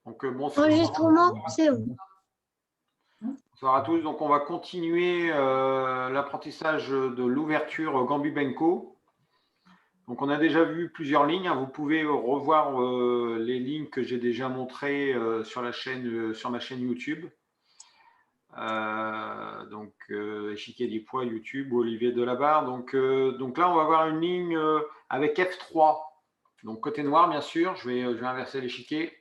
Donc, Enregistrement, c'est où? Bonsoir à tous. Donc, on va continuer l'apprentissage de l'ouverture Gambi-Benko. Donc, on a déjà vu plusieurs lignes. Vous pouvez revoir les lignes que j'ai déjà montrées sur ma chaîne YouTube. Échiquier des poids, YouTube, Olivier Delabarre. Donc là, on va voir une ligne avec F3. Donc, côté noir, bien sûr. Je vais inverser l'échiquier.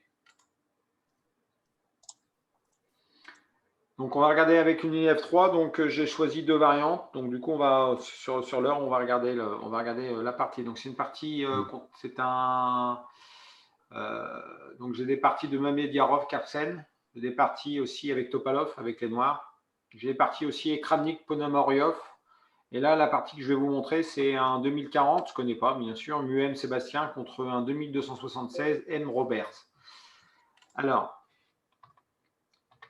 Donc, on va regarder avec une ligne F3. Donc, j'ai choisi deux variantes. Donc, du coup, on va sur l'heure, on va regarder la partie. Donc, c'est une partie, donc, j'ai des parties de Mamediarov, Karsen. J'ai des parties aussi avec Topalov, avec les noirs. J'ai des parties aussi avec Kramnik, Ponomaryov. Et là, la partie que je vais vous montrer, c'est un 2040. Je ne connais pas, bien sûr. Muem Sébastien contre un 2276 M Roberts. Alors,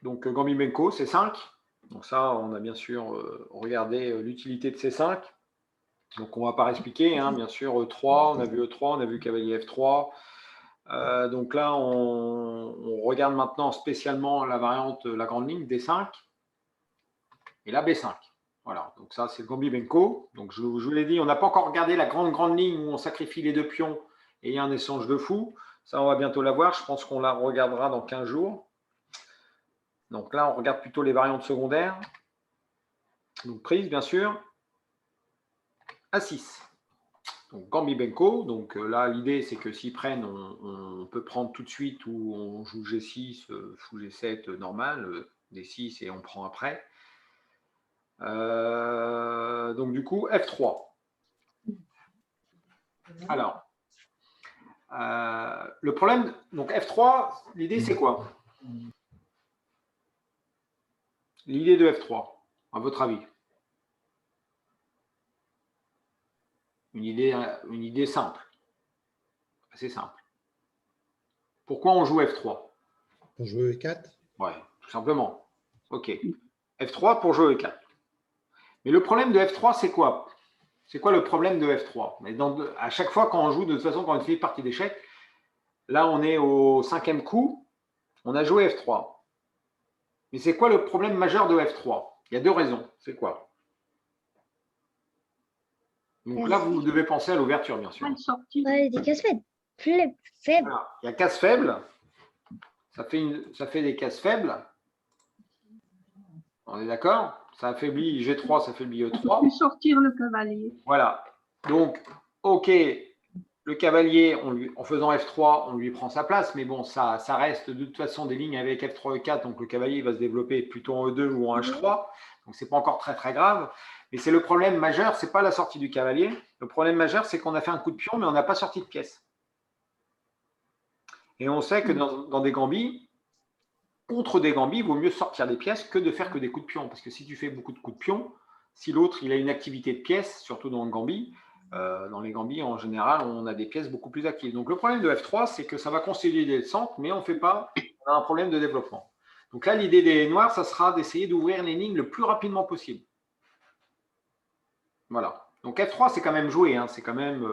donc Gambi-Benko, C5. Donc ça, on a bien sûr regardé l'utilité de C5. Donc on ne va pas expliquer, hein, bien sûr, E3, on a vu E3, on a vu cavalier F3. Donc là, on regarde maintenant spécialement la variante, la grande ligne D5 et la B5. Voilà, donc ça, c'est le Gambi-Benko. Donc je vous l'ai dit, on n'a pas encore regardé la grande ligne où on sacrifie les deux pions et il y a un échange de fous. Ça, on va bientôt la voir. Je pense qu'on la regardera dans 15 jours. Donc là, on regarde plutôt les variantes secondaires. Donc prise, bien sûr. A6. Donc Gambi-Benko. Donc là, l'idée, c'est que s'ils prennent, on peut prendre tout de suite ou on joue G6, fou G7 normal, D6 et on prend après. Donc du coup, F3. Alors, le problème, donc F3, l'idée, c'est quoi? L'idée de F3, à votre avis? Une idée simple, assez simple. Pourquoi on joue F3? Pour jouer E4? Ouais, tout simplement. Ok. F3 pour jouer E4. Mais le problème de F3, c'est quoi? C'est quoi le problème de F3? Mais à chaque fois quand on joue, de toute façon, quand on fait une partie d'échecs, là, on est au 5e coup, on a joué F3. Mais c'est quoi le problème majeur de F3? Il y a deux raisons. C'est quoi? Donc là, vous devez penser à l'ouverture, bien sûr. Ouais, des cases faibles. Voilà. Il y a cases faibles. Ça fait des cases faibles. On est d'accord? Ça affaiblit G3, ça affaiblit E3. On peut sortir le cavalier. Voilà. Donc, ok, le cavalier, en faisant F3, on lui prend sa place, mais bon, ça reste de toute façon des lignes avec F3, E4, donc le cavalier va se développer plutôt en E2 ou en H3, donc c'est pas encore très très grave. Mais c'est le problème majeur, c'est pas la sortie du cavalier. Le problème majeur, c'est qu'on a fait un coup de pion, mais on n'a pas sorti de pièce. Et on sait que dans des gambis, contre des gambis, il vaut mieux sortir des pièces que de faire que des coups de pion. Parce que si tu fais beaucoup de coups de pion, si l'autre il a une activité de pièces, surtout dans le gambit, dans les gambis en général, on a des pièces beaucoup plus actives. Donc le problème de F3, c'est que ça va consolider le centre, mais on a un problème de développement. Donc là, l'idée des noirs, ça sera d'essayer d'ouvrir les lignes le plus rapidement possible. Voilà. Donc F3, c'est quand même joué, hein, c'est quand même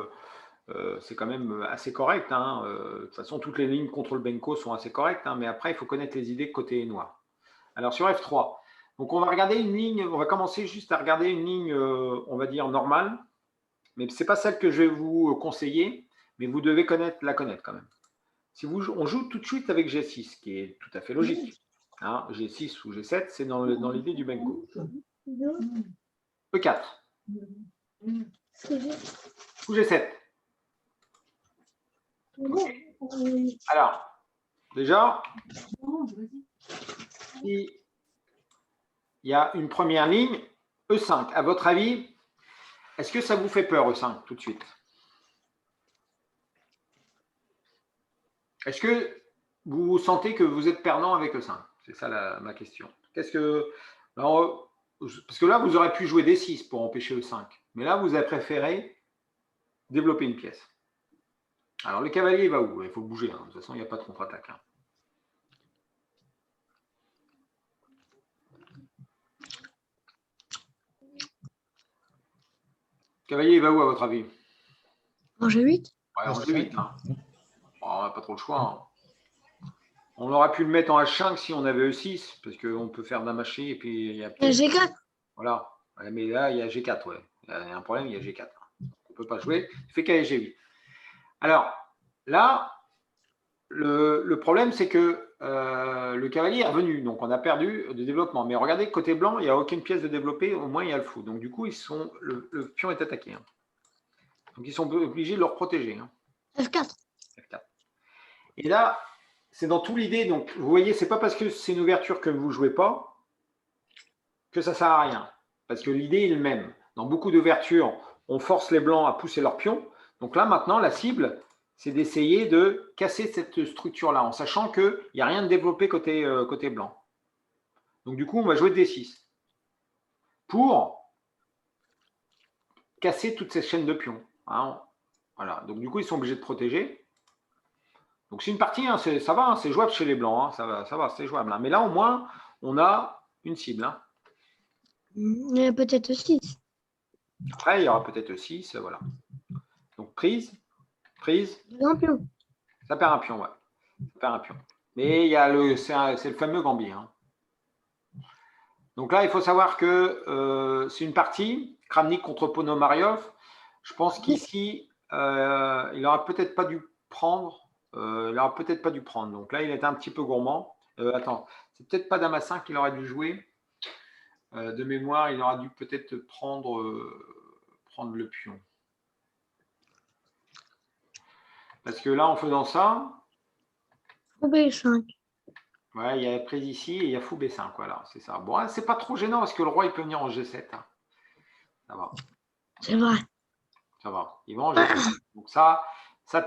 assez correct. Hein. De toute façon, toutes les lignes contre le Benko sont assez correctes, hein, mais après, il faut connaître les idées côté noir. Alors, sur F3, donc on va regarder une ligne, on va commencer juste à regarder une ligne, on va dire, normale, mais ce n'est pas celle que je vais vous conseiller, mais vous devez la connaître quand même. On joue tout de suite avec G6, ce qui est tout à fait logique. Hein, G6 ou G7, c'est dans l'idée du Benko. E4. Ou G7. Alors, déjà, il y a une première ligne, E5. À votre avis, est-ce que ça vous fait peur, E5, tout de suite? Est-ce que vous sentez que vous êtes perdant avec E5? C'est ça ma question. Parce que là, vous aurez pu jouer D6 pour empêcher E5. Mais là, vous avez préféré développer une pièce. Alors, le cavalier va où? Il faut bouger. Hein. De toute façon, il n'y a pas de contre-attaque. Hein. Le cavalier va où, à votre avis? En G8? Ouais, en G8. Hein. Oh, on n'a pas trop le choix. Hein. On aurait pu le mettre en H5 si on avait E6, parce qu'on peut faire dame haché et puis il y a G4. Voilà. Ouais, mais là, il y a G4, ouais. Il y a un problème, il y a G4. On ne peut pas jouer. Il fait qu'à G8. Alors, là, le problème, c'est que le cavalier est revenu. Donc, on a perdu de développement. Mais regardez, côté blanc, il n'y a aucune pièce de développée. Au moins, il y a le fou. Donc, du coup, le pion est attaqué. Hein. Donc, ils sont obligés de le protéger. Hein. F4. F4. Et là, c'est dans tout l'idée. Donc, vous voyez, ce n'est pas parce que c'est une ouverture que vous ne jouez pas que ça ne sert à rien. Parce que l'idée est le même. Dans beaucoup d'ouvertures, on force les blancs à pousser leurs pions. Donc là, maintenant, la cible, c'est d'essayer de casser cette structure-là, en sachant qu'il n'y a rien de développé côté blanc. Donc du coup, on va jouer D6 pour casser toute cette chaîne de pions. Hein. Voilà. Donc du coup, ils sont obligés de protéger. Donc c'est une partie, hein, ça va, hein, c'est jouable chez les blancs, hein, ça va, c'est jouable. Hein. Mais là, au moins, on a une cible. Hein. Il y a peut-être 6. Après, il y aura peut-être 6, voilà. Donc prise. Un pion. Ça perd un pion, ouais. Ça perd un pion. Mais c'est le fameux Gambier. Hein. Donc là, il faut savoir que c'est une partie, Kramnik contre Ponomariov. Je pense qu'ici, il n'aurait peut-être pas dû prendre. Donc là, il était un petit peu gourmand. Attends, c'est peut-être pas Dame à 5 qu'il aurait dû jouer. De mémoire, il aurait dû peut-être prendre le pion. Parce que là, en faisant ça, Fou B5. ouais, il y a prise ici et il y a fou B5, voilà, c'est ça. Bon, c'est pas trop gênant parce que le roi, il peut venir en G7. Hein. Ça va. C'est vrai. Ça va. Il va en G7. Donc ça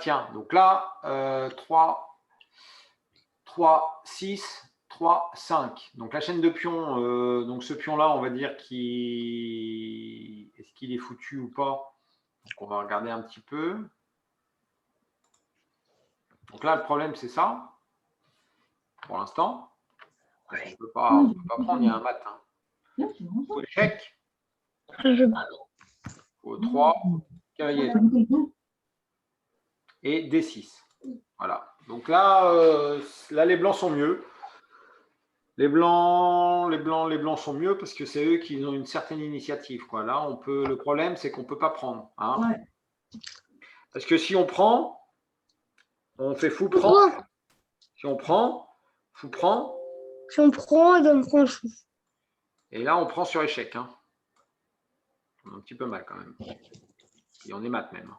tient. Donc là, 3, 6, 3, 5. Donc la chaîne de pions, donc ce pion-là, on va dire est-ce qu'il est foutu ou pas? Donc on va regarder un petit peu. Donc là, le problème, c'est ça. Pour l'instant. On ne peut pas prendre, il y a un mat. Hein. Faut échec. Faut 3, cavalier. Et D6. Voilà. Donc là, les blancs sont mieux. Les blancs sont mieux parce que c'est eux qui ont une certaine initiative. Quoi. Là, le problème, c'est qu'on ne peut pas prendre. Hein. Ouais. Parce que si on prend, on fait fou prend. Si on prend, fou prend. Si on prend, on prend chou. Et là, on prend sur échec. Hein. On a un petit peu mal quand même. Et on est mat même.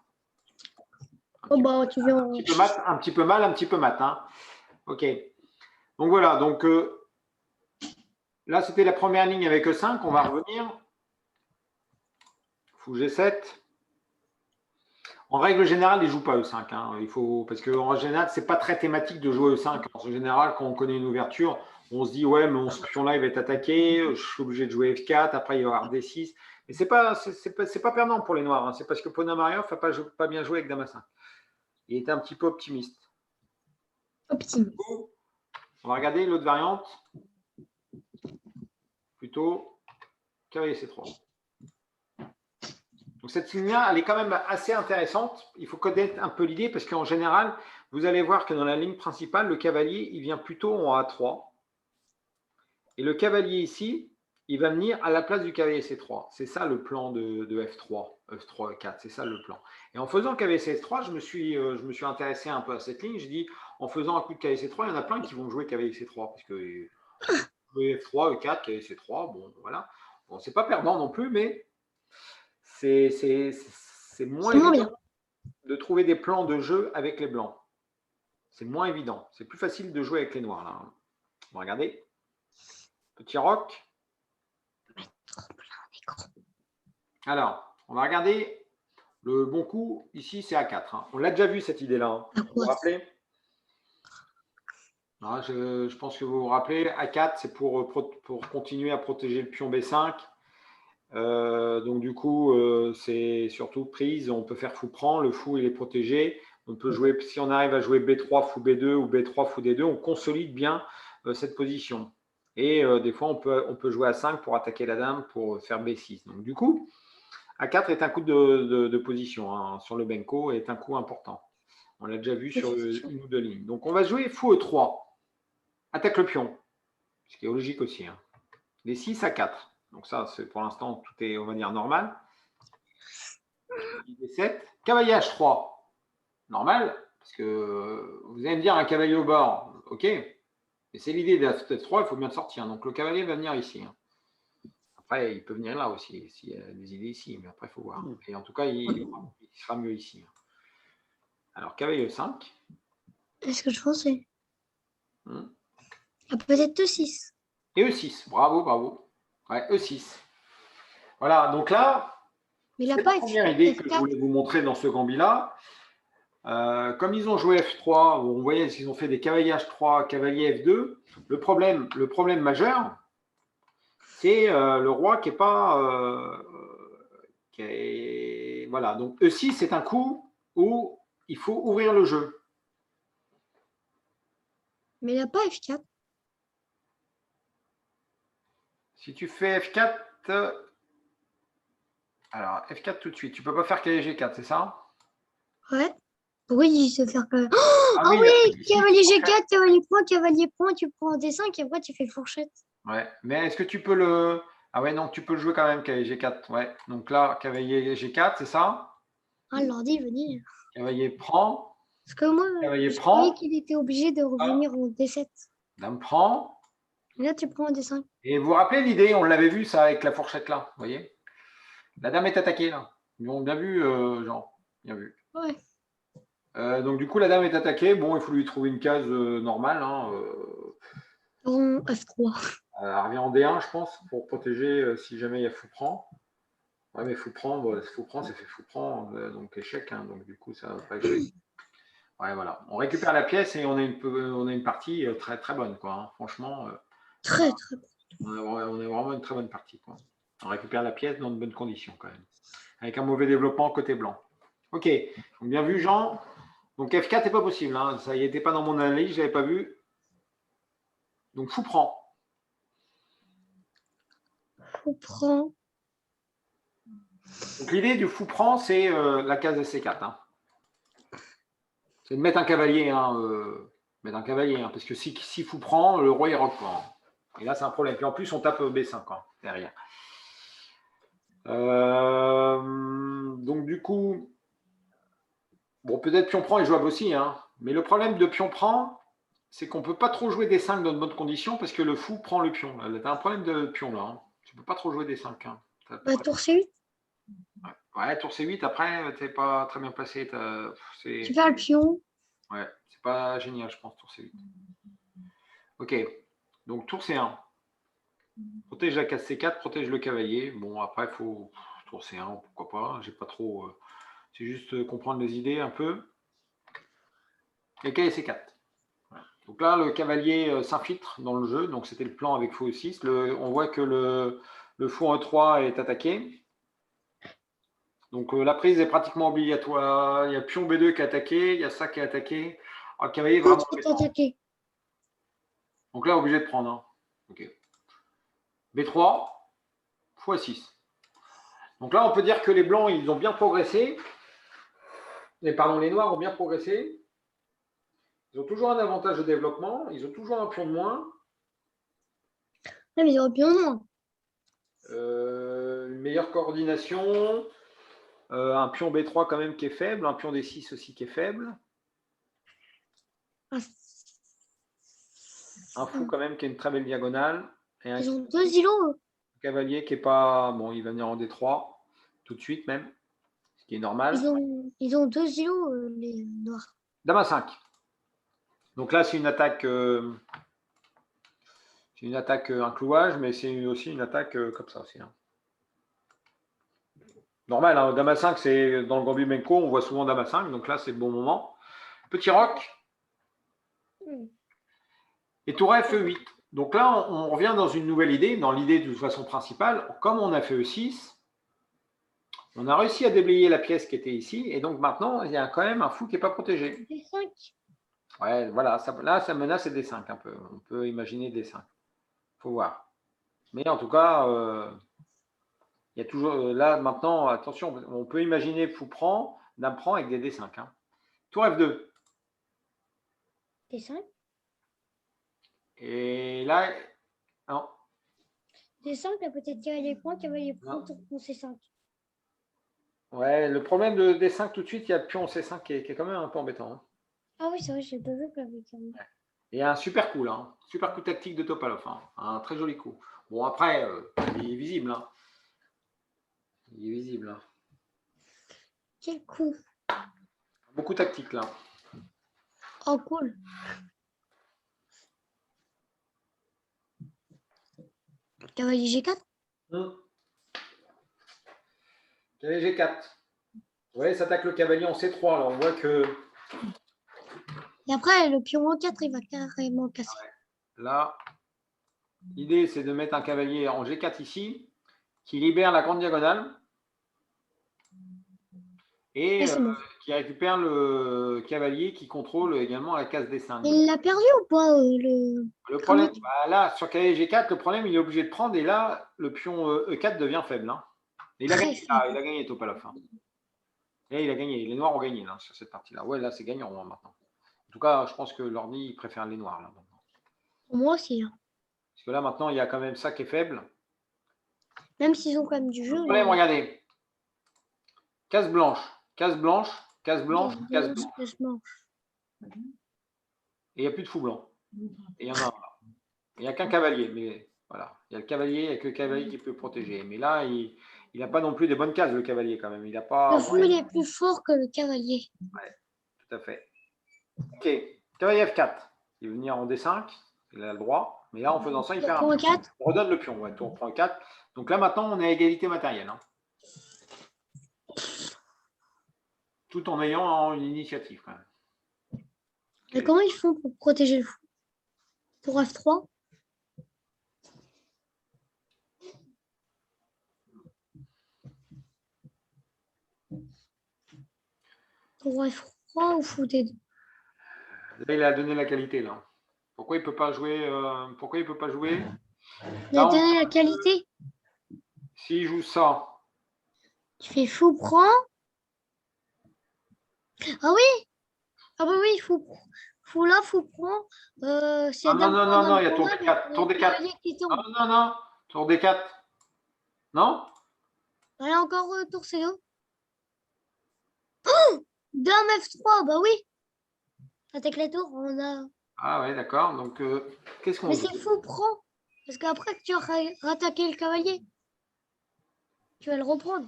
Un petit peu mal, un petit peu mat. Hein. Ok. Donc voilà. Donc là, c'était la première ligne avec E5. On va revenir. Fou G7. En règle générale, ils ne jouent pas E5. Hein. Parce qu'en général, ce n'est pas très thématique de jouer E5. En général, quand on connaît une ouverture, on se dit, ouais, mais mon pion-là, il va être attaqué. Je suis obligé de jouer F4. Après, il va y avoir D6. Mais ce n'est pas perdant pour les Noirs. Hein. C'est parce que Ponomariov n'a pas bien joué avec Dame à 5. Il était un petit peu optimiste. On va regarder l'autre variante. Plutôt cavalier C3. Donc cette ligne-là, elle est quand même assez intéressante. Il faut connaître un peu l'idée parce qu'en général, vous allez voir que dans la ligne principale, le cavalier, il vient plutôt en A3. Et le cavalier ici, il va venir à la place du cavalier C3. C'est ça le plan de F3, F3, E4, c'est ça le plan. Et en faisant cavalier C3, je me suis intéressé un peu à cette ligne. Je dis, en faisant un coup de cavalier C3, il y en a plein qui vont jouer cavalier C3. Parce que F3, E4, cavalier C3, bon, voilà. Bon, c'est pas perdant non plus, mais c'est moins évident de trouver des plans de jeu avec les blancs. C'est moins évident. C'est plus facile de jouer avec les noirs. Là. On va regarder. Petit roc. Alors, on va regarder le bon coup. Ici, c'est A4. Hein. On l'a déjà vu, cette idée-là. Hein. Vous vous rappelez? Non, je pense que vous vous rappelez. A4, c'est pour continuer à protéger le pion B5. Donc, du coup, c'est surtout prise. On peut faire fou prend. Le fou, il est protégé. On peut jouer, si on arrive à jouer B3, fou B2 ou B3, fou D2, on consolide bien cette position. Et des fois, on peut jouer à 5 pour attaquer la dame, pour faire B6. Donc, du coup, A4 est un coup de position hein, sur le Benko, est un coup important. On l'a déjà vu sur une ou deux lignes. Donc, on va jouer fou E3. attaque le pion, ce qui est logique aussi. Hein. Les 6 à 4. Donc ça, c'est pour l'instant, tout est, on va dire, normal. Les 7. Cavalier H3. Normal, parce que vous allez me dire un cavalier au bord. OK. Mais c'est l'idée de la F3, il faut bien sortir. Donc le cavalier va venir ici. Hein. Après, il peut venir là aussi, s'il y a des idées ici, mais après, il faut voir. Et en tout cas, il sera mieux ici. Alors, cavalier E5. Est-ce que je pensais peut-être E6. Et E6, bravo, bravo. Ouais, E6. Voilà, donc là, mais c'est la première idée que je voulais vous montrer dans ce gambit-là. Comme ils ont joué F3, on voyait qu'ils ont fait des cavaliers H3, cavalier F2. Le problème majeur, c'est le roi qui n'est pas... Voilà, donc E6, c'est un coup où il faut ouvrir le jeu. Mais il n'a pas F4. Si tu fais F4, alors F4 tout de suite, tu ne peux pas faire cavalier G4, c'est ça? Ouais. Pourquoi il dit se faire quand même Ah oui, cavalier G4, cavalier prend, tu prends D5 et après tu fais fourchette. Ouais, mais est-ce que tu peux le... Ah ouais, non, tu peux le jouer quand même, cavalier G4. Ouais, donc là, cavalier G4, c'est ça? Ah, l'ordi veut dire. Cavalier prend. Parce que moi, Cavalier je prend. croyais qu'il était obligé de revenir en D7. Dame prend. Et là, tu prends en D5. Et vous vous rappelez l'idée, on l'avait vu ça avec la fourchette là, vous voyez? La dame est attaquée là. Ils ont bien vu, Jean. Bien vu. Ouais. Donc du coup, la dame est attaquée. Bon, il faut lui trouver une case normale. Hein, En F3. elle revient en D1, je pense, pour protéger si jamais il y a fou prend. Ouais, mais fou prend, bon, fou prend, c'est fait fou prend, donc échec. Hein, donc du coup, ça va pas échec. Ouais, voilà. On récupère la pièce et on a une partie très très bonne, quoi. Hein. Franchement. Très très bonne. On est vraiment une très bonne partie, quoi. On récupère la pièce dans de bonnes conditions, quand même. Avec un mauvais développement côté blanc. Ok. Donc, bien vu, Jean. Donc F4 n'est pas possible. Hein. Ça y était pas dans mon analyse, je l'avais pas vu. Donc fou prend. Fou prend. Donc l'idée du fou prend, c'est la case de C4. Hein. C'est de mettre un cavalier. Hein, parce que si fou prend, le roi il rock. Hein. Et là, c'est un problème. Puis en plus, on tape B5 hein, derrière. Donc du coup, bon, peut-être pion prend est jouable aussi. Hein. Mais le problème de pion prend, c'est qu'on ne peut pas trop jouer des 5 dans de bonnes conditions parce que le fou prend le pion. Tu as un problème de pion là. Hein. Tu ne peux pas trop jouer des 5. Hein. Tour C8. Ouais, tour C8, après, tu n'es pas très bien placé. Tu fais le pion. Ouais, c'est pas génial, je pense, tour C8. Ok, donc tour C1. Protège la case C4, protège le cavalier. Bon, après, il faut tour C1, pourquoi pas. J'ai pas trop. C'est juste comprendre les idées un peu. Et cavalier C4. Donc là, le cavalier s'infiltre dans le jeu. Donc c'était le plan avec fou E6. On voit que le fou en E3 est attaqué. Donc la prise est pratiquement obligatoire. Il y a pion B2 qui est attaqué. Il y a ça qui est attaqué. Alors, le cavalier est vraiment attaqué. Donc là, obligé de prendre. Hein. Okay. B3, x6. Donc là, on peut dire que les blancs, ils ont bien progressé. Les noirs ont bien progressé. Ils ont toujours un avantage de développement. Ils ont toujours un pion de moins. Ah, mais ils ont pion de moins. Une meilleure coordination. Un pion B3 quand même qui est faible. Un pion D6 aussi qui est faible. Un fou quand même qui a une très belle diagonale. Et ils ont 2 îlots. Cavalier qui est pas... Bon, il va venir en D3 tout de suite même. Ce qui est normal. Ils ont 2 îlots, les noirs. Dame à 5. Donc là, c'est une attaque... c'est une attaque, un clouage, mais c'est aussi une attaque comme ça aussi. Hein. Normal, hein, Dame à 5, c'est dans le Gambit Menko, on voit souvent Dame à 5, donc là, c'est le bon moment. Petit roc. Et tour F8. Donc là, on revient dans une nouvelle idée, dans l'idée de façon principale. Comme on a fait E6, on a réussi à déblayer la pièce qui était ici, et donc maintenant, il y a quand même un fou qui n'est pas protégé. D5. Ouais, voilà, là, ça menace les D5 un peu. On peut imaginer D5. Il faut voir. Mais en tout cas, il y a toujours, là, maintenant, attention, on peut imaginer fou prend, dame prend avec des D5. Hein. Tour F2. D5. Et là, non. D5, t'as peut-être cavalier point, cavalier point, tour pont C5. Ouais, le problème de D5 tout de suite, il y a le pion C5 qui est quand même un peu embêtant. Hein. Ah oui, c'est vrai, je l'ai pas vu avec Et il y a un super coup là, hein. Super coup tactique de Topalov, hein. Un très joli coup. Bon après, il est visible. Hein. Il est visible. Hein. Quel coup. Beaucoup tactique là. Oh, cool. Cavalier G4. Cavalier G4. Ouais, ça attaque le cavalier en C3. Là, on voit que Et après, le pion E4, il va carrément casser. là, l'idée c'est de mettre un cavalier en G4 ici, qui libère la grande diagonale et qui récupère le cavalier qui contrôle également la case D5. Il l'a perdu ou pas Le problème, là, sur cavalier G4, le problème, il est obligé de prendre et là, le pion E4 devient faible. Hein. Et il a gagné Topalov. Hein. Et il a gagné. Les noirs ont gagné là, sur cette partie-là. Ouais, là, c'est gagnant hein, maintenant. En tout cas, je pense que l'ordi, il préfère les noirs là maintenant. Moi aussi. Hein. Parce que là, maintenant, il y a quand même ça qui est faible. Même s'ils ont quand même du jeu. Le problème, regardez. Case blanche, case blanche, case blanche, case blanche. Et il n'y a plus de fou blanc. Et il y en a un là. Il n'y a qu'un cavalier, mais voilà. Il y a le cavalier, il n'y a que le cavalier qui peut protéger. Mais là, il n'a pas non plus des bonnes cases, le cavalier, quand même. Il n'a pas. Le fou, il est plus fort que le cavalier. Ouais, tout à fait. Ok, cavalier F4. Il va venir en D5. Il a le droit. Mais là, en faisant ça, il perd un pion. On redonne le pion. Ouais, tour prend 4. Donc là, maintenant, on est à égalité matérielle. Hein. Tout en ayant une initiative, quand même. Mais comment ils font pour protéger le fou? Pour F3? Pour F3 ou fou D2? Là, il a donné la qualité, là. Pourquoi il ne peut pas jouer Pourquoi il peut pas jouer Il a donné la qualité. S'il joue ça. Tu fais fou prend. Ah oui. Ah bah oui, fou là, fou prend. Non, il y a tour D4. Tour D4. Non. Tour D4. Non? Allez, encore tour C2. Oh, Dame F3, bah oui. Attaque la tour, on a. Ah ouais, d'accord. Donc, qu'est-ce qu'on Mais dit? c'est fou prend. Parce qu'après que tu as rattaqué le cavalier, tu vas le reprendre.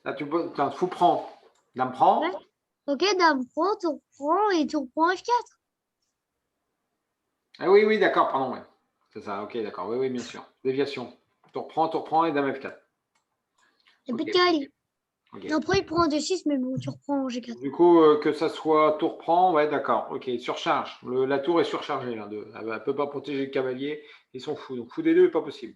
Là, tu peux. Fou prend. Dame prend. Ouais. Ok, dame prend, tour prend et tour prend F4. Ah oui, d'accord, pardon. Ouais. C'est ça, ok, d'accord. Oui, bien sûr. Déviation. Tour prend et dame F4. Et puis cavalier. Okay. Après, il prend un D6, mais bon, tu reprends en G4. Du coup, que ça soit tour prend, ouais, d'accord. Ok, surcharge. La tour est surchargée. Là, elle ne peut pas protéger le cavalier. Ils sont fous. Donc, fou D2 n'est pas possible.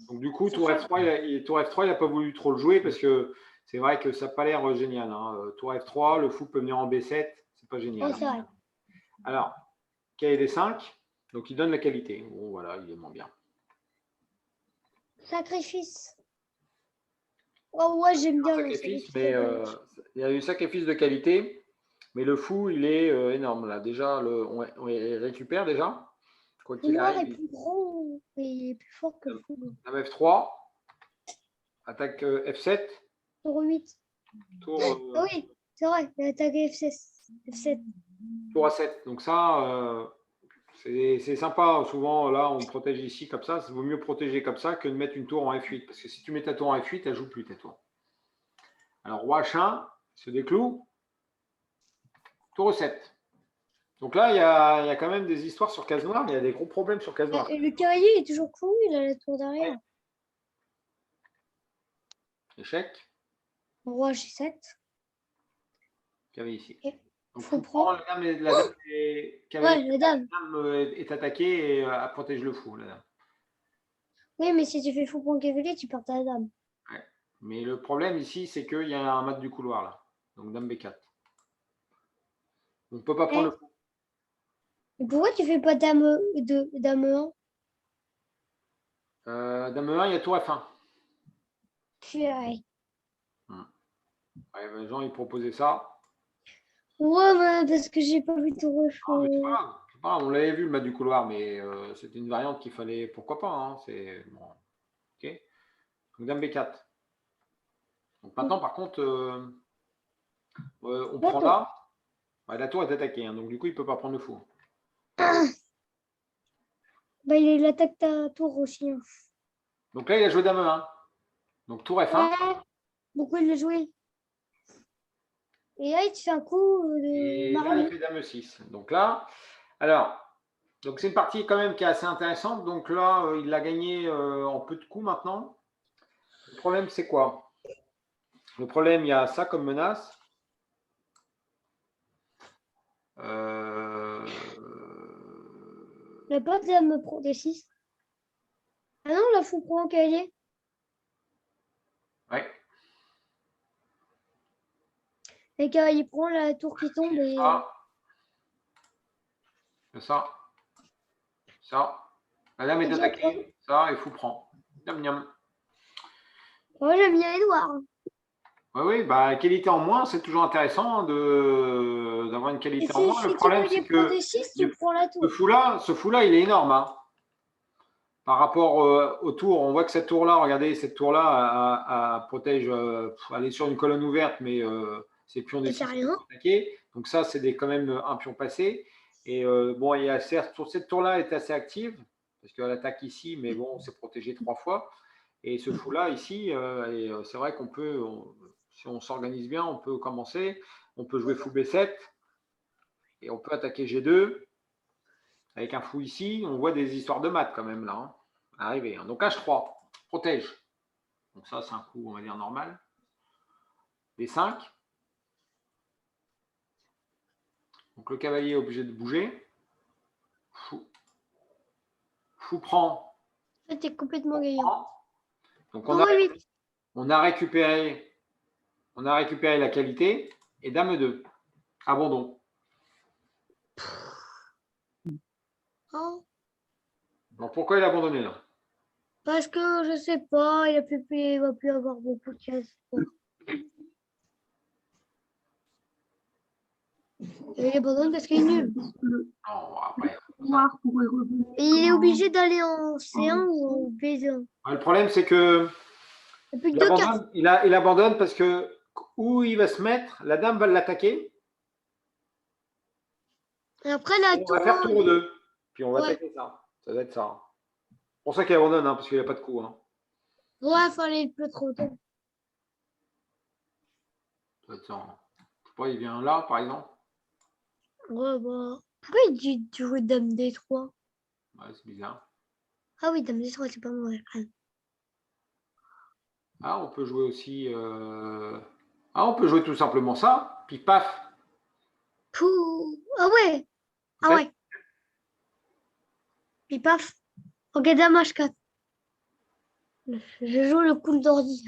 Donc, du coup, tour F3, il n'a pas voulu trop le jouer parce que c'est vrai que ça n'a pas l'air génial. Hein. Tour F3, le fou peut venir en B7. C'est pas génial. Ouais, c'est vrai. Alors, cavalier D5. Donc, il donne la qualité. Bon, voilà, il est moins bien. Sacrifice. Oh, ouais, j'aime bien. Sacrifice, mais il y a eu sacrifice de qualité, mais le fou, il est énorme. Là, déjà, on récupère déjà. Quoi qu'il arrive, est plus gros et il est plus fort que le fou. Dame F3, attaque F7. Tour 8. Oui, c'est vrai, il a attaqué F7. Tour A7. Donc ça, c'est sympa. Souvent, là, on protège ici comme ça. Il vaut mieux protéger comme ça que de mettre une tour en F8. Parce que si tu mets ta tour en F8, elle ne joue plus ta tour. Alors, roi H1 se décloue. Tour E7. Donc là, il y a quand même des histoires sur case noire. Il y a des gros problèmes sur case noire. Et le cavalier est toujours fou. Il a la tour derrière. Ouais. Échec. Roi G7. Cavalier ici. Donc, faut prendre. La dame est attaquée et elle protège le fou, la dame. Oui, mais si tu fais fou prendre cavalier, tu perds ta dame. Ouais. Mais le problème ici, c'est qu'il y a un mat du couloir là. Donc dame B4. On ne peut pas prendre le fou. Et pourquoi tu fais pas dame 1 Dame 1, il y a tour F1. Ouais. Ouais, les gens, ils proposaient ça. Ouais, mais parce que j'ai pas vu tour F1. C'est pas Ah, on l'avait vu le mat du couloir, mais c'était une variante qu'il fallait, pourquoi pas. Hein, c'est bon. Ok. Donc dame B4. Donc maintenant, par contre, on prend là. Ouais, la tour est attaquée, hein, donc du coup, il ne peut pas prendre le fou. Bah, il attaque ta tour aussi. Hein. Donc là, il a joué dame E1. Donc tour F1. Ouais. Beaucoup il l'a joué. Et là, il te fait un coup Et de là, il marabou. fait dame E6. Donc là, alors, donc c'est une partie quand même qui est assez intéressante. Donc là, il l'a gagné en peu de coups maintenant. Le problème, c'est quoi? Le problème, il y a ça comme menace. La pote, là, me prend des 6. Ah non, la fou prend un cavalier. Ouais. Et cavalier prend la tour qui tombe et. Ça. Ça. La dame est attaquée. Ça, et fou prend. Miam, miam. Moi, j'aime bien Edouard. Oui, oui, bah, qualité en moins, c'est toujours intéressant d'avoir une qualité en moins. Le Si problème, c'est que tu prends la tour. ce fou-là, il est énorme. Hein. Par rapport au tour, on voit que cette tour-là, regardez, cette tour-là, protège, elle est sur une colonne ouverte, mais c'est pion des 6 attaqué. Donc ça, c'est quand même un pion passé. Et bon, il y a certes, cette tour-là est assez active, parce qu'elle attaque ici, mais bon, c'est protégé 3 fois. Et ce fou-là, ici, c'est vrai qu'on peut, si on s'organise bien, on peut commencer. On peut jouer fou B7, et on peut attaquer G2. Avec un fou ici, on voit des histoires de maths quand même là, hein, arriver. Hein. Donc H3, protège. Donc ça, c'est un coup, on va dire, normal. D5. Donc le cavalier est obligé de bouger. Fou prend. T'es complètement gagnant. Donc on a récupéré la qualité et dame 2. Abandon. Oh. Donc pourquoi il a abandonné là? Parce que je sais pas, il va plus avoir beaucoup de cases. Et il abandonne parce qu'il est nul. Non, après. Et il est obligé d'aller en C1 ou en B1. Le problème, c'est que il abandonne parce que où il va se mettre, la dame va l'attaquer. Et après, la tour. On va faire tour 2. Puis on va attaquer ça. Ça doit être ça. C'est pour ça qu'il abandonne, hein, parce qu'il n'y a pas de coup. Hein. Ouais, fallait plus trop tôt. Ça doit être ça. Hein. Je sais pas, il vient là, par exemple. Ouais, bah. Pourquoi il dit de jouer dame D3? Ouais, c'est bizarre. Ah oui, dame D3, c'est pas mauvais. Ah, on peut jouer aussi. Ah, on peut jouer tout simplement ça. Puis paf. Pouh. Ah ouais. Ah ouais. Puis paf. Ok, dame H4. Je joue le coup d'ordi.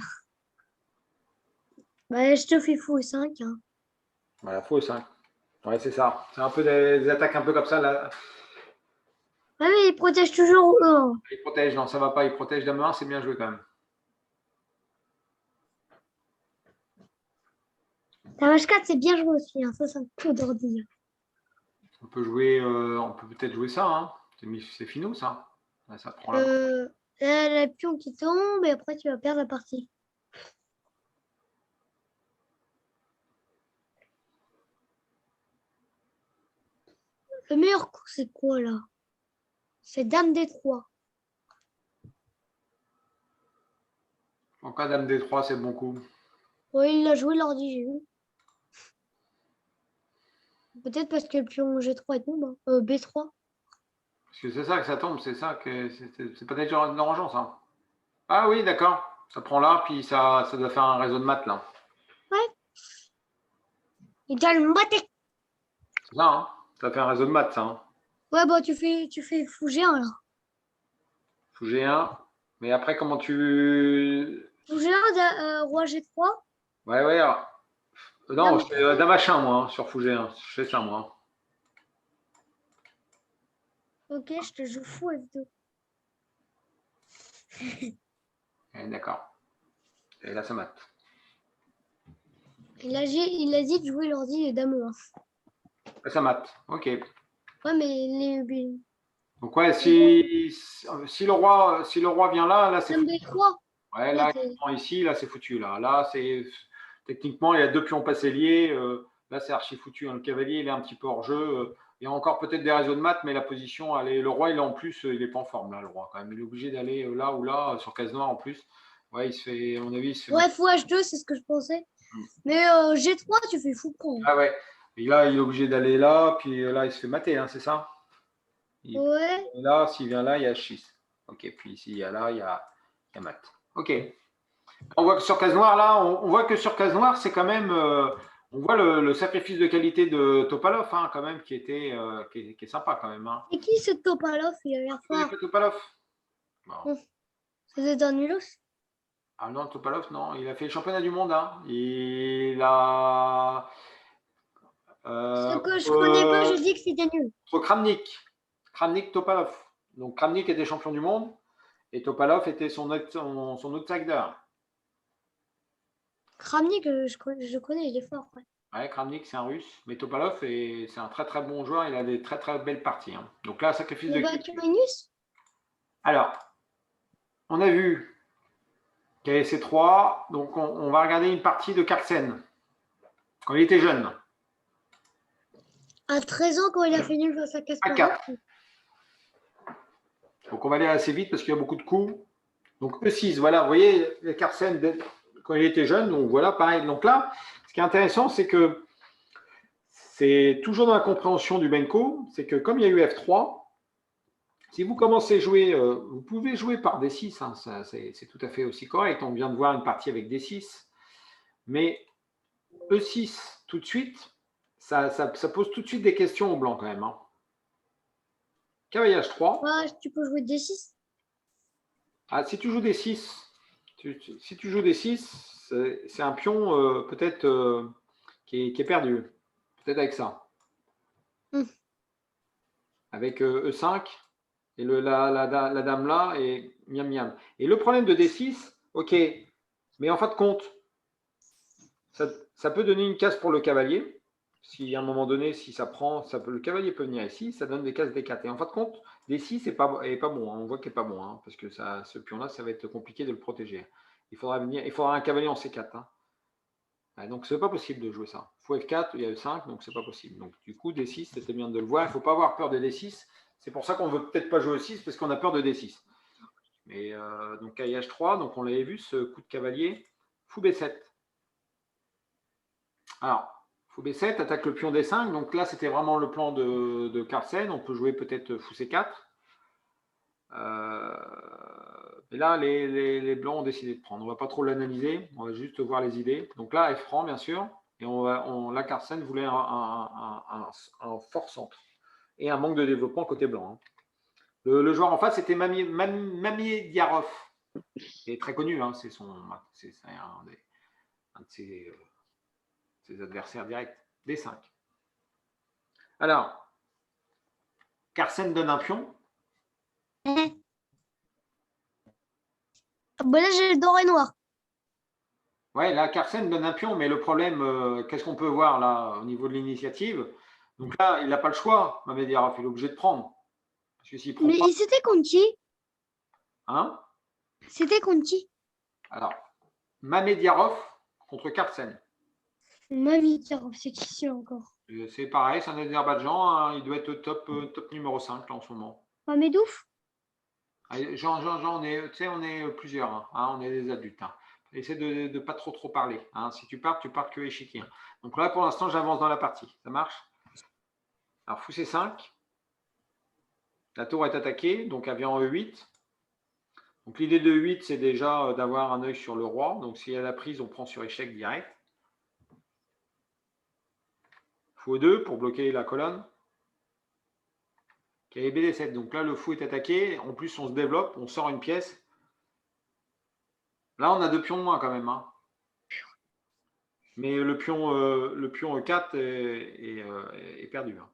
Bah, je te fais fou 5. Hein. Voilà, faux 5. Ouais, c'est ça. C'est un peu des attaques un peu comme ça. Là. Ah oui, il protège toujours. Il protège, non, ça va pas. Il protège dame 1, c'est bien joué quand même. Dame H4, c'est bien joué aussi. Hein. Ça, c'est un coup d'ordi. On peut jouer, on peut peut-être jouer ça. Hein. C'est finaux, ça. Ouais, ça prend là. La pion qui tombe et après, tu vas perdre la partie. Le meilleur coup, c'est quoi là? C'est dame D3. En cas dame D3, c'est le bon coup. Oui, il l'a joué l'ordi, j'ai vu. Peut-être parce que le pion G3 tombe. Hein. B3. Parce que c'est ça que ça tombe, c'est ça que c'est peut-être une orangeance. Hein. Ah oui, d'accord. Ça prend là, puis ça doit faire un réseau de maths là. Ouais. Il doit le mater. C'est ça, hein. Ça fait un réseau de maths, ça. Hein. Ouais, bah tu fais fou G1 là. Fou G1. Mais après, comment tu. Fou G1, roi G3. Ouais, ouais. Non, je fais dame H1, moi, hein, sur Fou G1. Je fais ça, moi. Ok, je te joue fou F2. D'accord. Et là, ça mate. Il a dit de jouer l'ordi de dame 1. Là, ça mate. Ok. Ouais, mais les Donc ouais, si le roi vient là c'est foutu. B3. Ouais, là, il prend ici, là, c'est foutu. Là c'est techniquement, il y a 2 pions passés liés. Là, c'est archi foutu. Hein. Le cavalier, il est un petit peu hors jeu. Il y a encore peut-être des réseaux de maths, mais la position, le roi, il est en plus, il n'est pas en forme, là, le roi, quand même. Il est obligé d'aller là ou là, sur case noire en plus. Ouais, il se fait, à mon avis, il se fait. Ouais, fou H2, c'est ce que je pensais. Mais G3, tu fais fou prendre. Ah ouais. Et là, il est obligé d'aller là, puis là, il se fait mater, hein, c'est ça? Ouais. Là, s'il vient là, il y a 6. Ok, puis s'il y a là, il y a mat. Ok. On voit que sur case noire, là, on voit que sur case noire, c'est quand même. On voit le sacrifice de qualité de Topalov, hein, quand même, qui est sympa quand même. Hein. Et qui ce Topalov? Il a l'air fort. Topalov. Bon. C'est Danulos? Ah non, Topalov, non. Il a fait le championnat du monde. Hein. Il a. Ce que je connais pas, je dis que c'était nul. Kramnik. Kramnik, Topalov. Donc Kramnik était champion du monde et Topalov était son outsider. Kramnik, je connais, il est fort. Ouais. Ouais, Kramnik, c'est un russe, mais Topalov, c'est un très très bon joueur. Il a des très très belles parties. Hein. Donc là, sacrifice de. Magnus. Alors, on a vu qu'il y avait ces 3. Donc on va regarder une partie de Carlsen quand il était jeune. À 13 ans, quand il a fait nul face à Kasparov. Donc on va aller assez vite parce qu'il y a beaucoup de coups. Donc E6, voilà, vous voyez, Carlsen, quand il était jeune, donc voilà, pareil. Donc là, ce qui est intéressant, c'est que c'est toujours dans la compréhension du Benko, c'est que comme il y a eu F3, si vous commencez à jouer, vous pouvez jouer par D6, hein, c'est tout à fait aussi correct. On vient de voir une partie avec D6, mais E6 tout de suite, ça pose tout de suite des questions au blanc quand même. Hein. Cavalier H3. Ouais, tu peux jouer D6. Ah, si tu joues D6, si tu joues D6, c'est un pion peut-être qui est perdu. Peut-être avec ça. Avec E5 et la dame là et miam miam. Et le problème de D6, ok, mais en fin de compte, ça peut donner une case pour le cavalier. Si à un moment donné, si ça prend, le cavalier peut venir ici, ça donne des cases D4. Et en fin de compte, D6 n'est pas bon. Hein. On voit qu'il n'est pas bon, hein, parce que ce pion-là, ça va être compliqué de le protéger. Il faudra un cavalier en C4. Hein. Ouais, donc, ce n'est pas possible de jouer ça. Il faut F4, il y a E5, donc ce n'est pas possible. Donc, du coup, D6, c'était bien de le voir. Il ne faut pas avoir peur de D6. C'est pour ça qu'on ne veut peut-être pas jouer E6, parce qu'on a peur de D6. Mais donc, H3, donc on l'avait vu, ce coup de cavalier. Fou B7. Alors, fou B7, attaque le pion D5. Donc là, c'était vraiment le plan de Carlsen. On peut jouer peut-être fou C4. Et là, les blancs ont décidé de prendre. On ne va pas trop l'analyser. On va juste voir les idées. Donc là, F franc, bien sûr. Et la Carlsen voulait un fort centre. Et un manque de développement côté blanc. Hein. Le joueur en face, c'était Mamiedyarov. Il est très connu. Hein. C'est un de ses adversaires directs. D5. Alors, Carlsen donne un pion. Bon, là, j'ai le doré noir. Ouais, là, Carlsen donne un pion, mais le problème, qu'est-ce qu'on peut voir là au niveau de l'initiative? Donc là, il n'a pas le choix, Mamiedyarov, il est obligé de prendre. Parce que s'il prend mais pas... c'était contre qui? Hein? C'était contre qui? Alors, Mamiedyarov contre Carlsen. Mamiedyarov, c'est qui c'est encore? C'est pareil, c'est un Azerbaïdjan, hein, il doit être top numéro 5 là, en ce moment. Mamedouf? Jean, on est plusieurs, hein, on est des adultes. Hein. Essaie de ne pas trop parler. Hein. Si tu pars que échiquier. Hein. Donc là, pour l'instant, j'avance dans la partie. Ça marche? Alors, fou C5. La tour est attaquée, donc elle vient en E8. Donc l'idée de E8, c'est déjà d'avoir un œil sur le roi. Donc s'il y a la prise, on prend sur échec direct. Fou E2 pour bloquer la colonne. Cavalier BD7. Donc là, le fou est attaqué. En plus, on se développe, on sort une pièce. Là, on a 2 pions de moins quand même. Hein. Mais le pion E4 est perdu. Hein.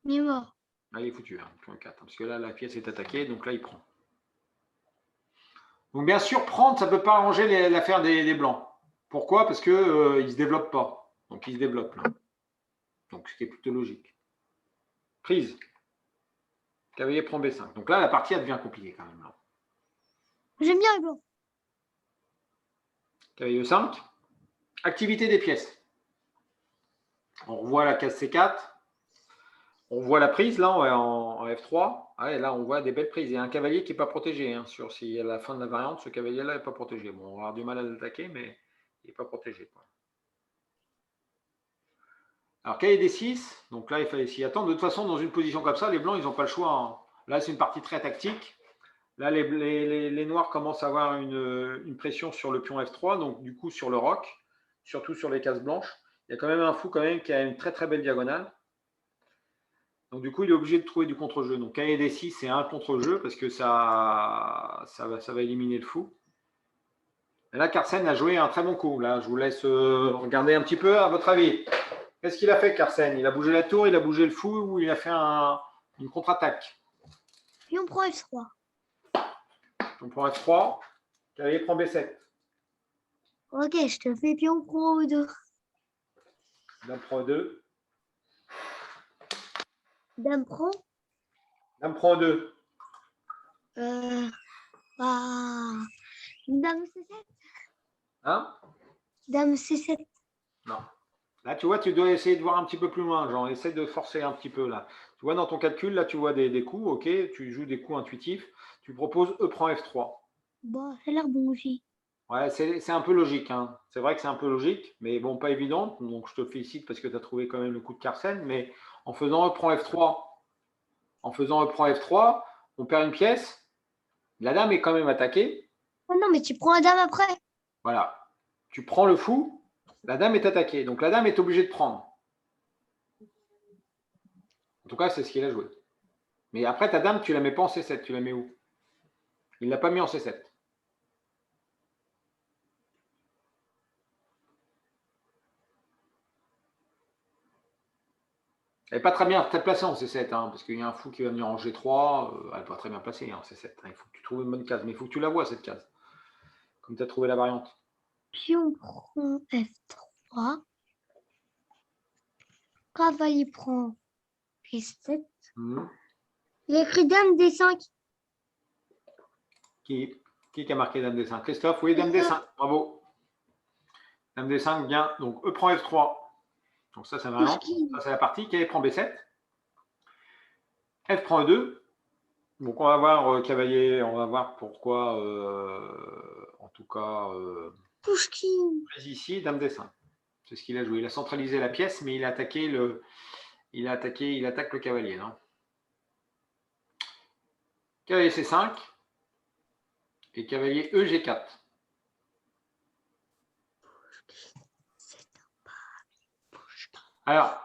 Il est mort. Là, il est foutu, hein, le pion E4. Parce que là, la pièce est attaquée, donc là, il prend. Donc, bien sûr, prendre, ça ne peut pas arranger l'affaire des blancs. Pourquoi? Parce qu'ils ne se développent pas. Donc, ils se développent là. Donc, ce qui est plutôt logique. Prise. Cavalier prend B5. Donc là, la partie, elle devient compliquée quand même. J'aime bien les blancs. Cavalier E5. Activité des pièces. On revoit la case C4. On voit la prise là en F3. Ouais, là, on voit des belles prises. Il y a un cavalier qui n'est pas protégé. Hein, si à la fin de la variante, ce cavalier-là n'est pas protégé. Bon, on va avoir du mal à l'attaquer, mais il n'est pas protégé. Quoi. Alors, cavalier D6. Donc là, il fallait s'y attendre. De toute façon, dans une position comme ça, les blancs, ils n'ont pas le choix. Hein. Là, c'est une partie très tactique. Là, les noirs commencent à avoir une pression sur le pion F3, donc du coup sur le roc, surtout sur les cases blanches. Il y a quand même un fou quand même qui a une très très belle diagonale. Donc du coup, il est obligé de trouver du contre-jeu. Donc cavalier D6, c'est un contre-jeu parce que ça va éliminer le fou. Et là, Carlsen a joué un très bon coup. Là, je vous laisse regarder un petit peu à votre avis. Qu'est-ce qu'il a fait, Carlsen? Il a bougé la tour, il a bougé le fou ou il a fait une contre-attaque? Puis on prend F3. On prend F3, cavalier prend B7. Ok, je te fais pion prend E2. Dame prend E2. Dame prend. Dame prend E2. Dame C7. Hein? Dame C7. Non. Là, tu vois, tu dois essayer de voir un petit peu plus loin. Genre, essaie de forcer un petit peu là. Tu vois, dans ton calcul, là, tu vois des coups. Ok, tu joues des coups intuitifs. Tu proposes E prend F3. Bon, ça a l'air bon aussi. Ouais, c'est un peu logique. Hein. C'est vrai que c'est un peu logique, mais bon, pas évident. Donc, je te félicite parce que tu as trouvé quand même le coup de Carlsen. Mais en faisant E prend F3, on perd une pièce. La dame est quand même attaquée. Oh non, mais tu prends la dame après. Voilà. Tu prends le fou. La dame est attaquée. Donc, la dame est obligée de prendre. En tout cas, c'est ce qu'il a joué. Mais après, ta dame, tu la mets pas en C7. Tu la mets où? Il ne l'a pas mis en C7. Elle n'est pas très bien placée en C7, hein, parce qu'il y a un fou qui va venir en G3. Elle n'est pas très bien placée en C7. Hein. Il faut que tu trouves une bonne case. Mais il faut que tu la vois, cette case. Comme tu as trouvé la variante. Puis on prend F3. Cavalier prend P7. Il écrit dame D5. Qui a marqué dame D5? Christophe, oui, dame D5. Bravo. Dame D5, bien. Donc, E prend F3. Donc, ça, c'est variante. Ça, c'est la partie. Cavalier prend B7. F prend E2. Donc, on va voir cavalier. On va voir pourquoi, en tout cas, prise ici, dame D5. C'est ce qu'il a joué. Il a centralisé la pièce, mais il a attaqué il attaque le cavalier. Non? Cavalier C5 et cavalier EG4. Alors,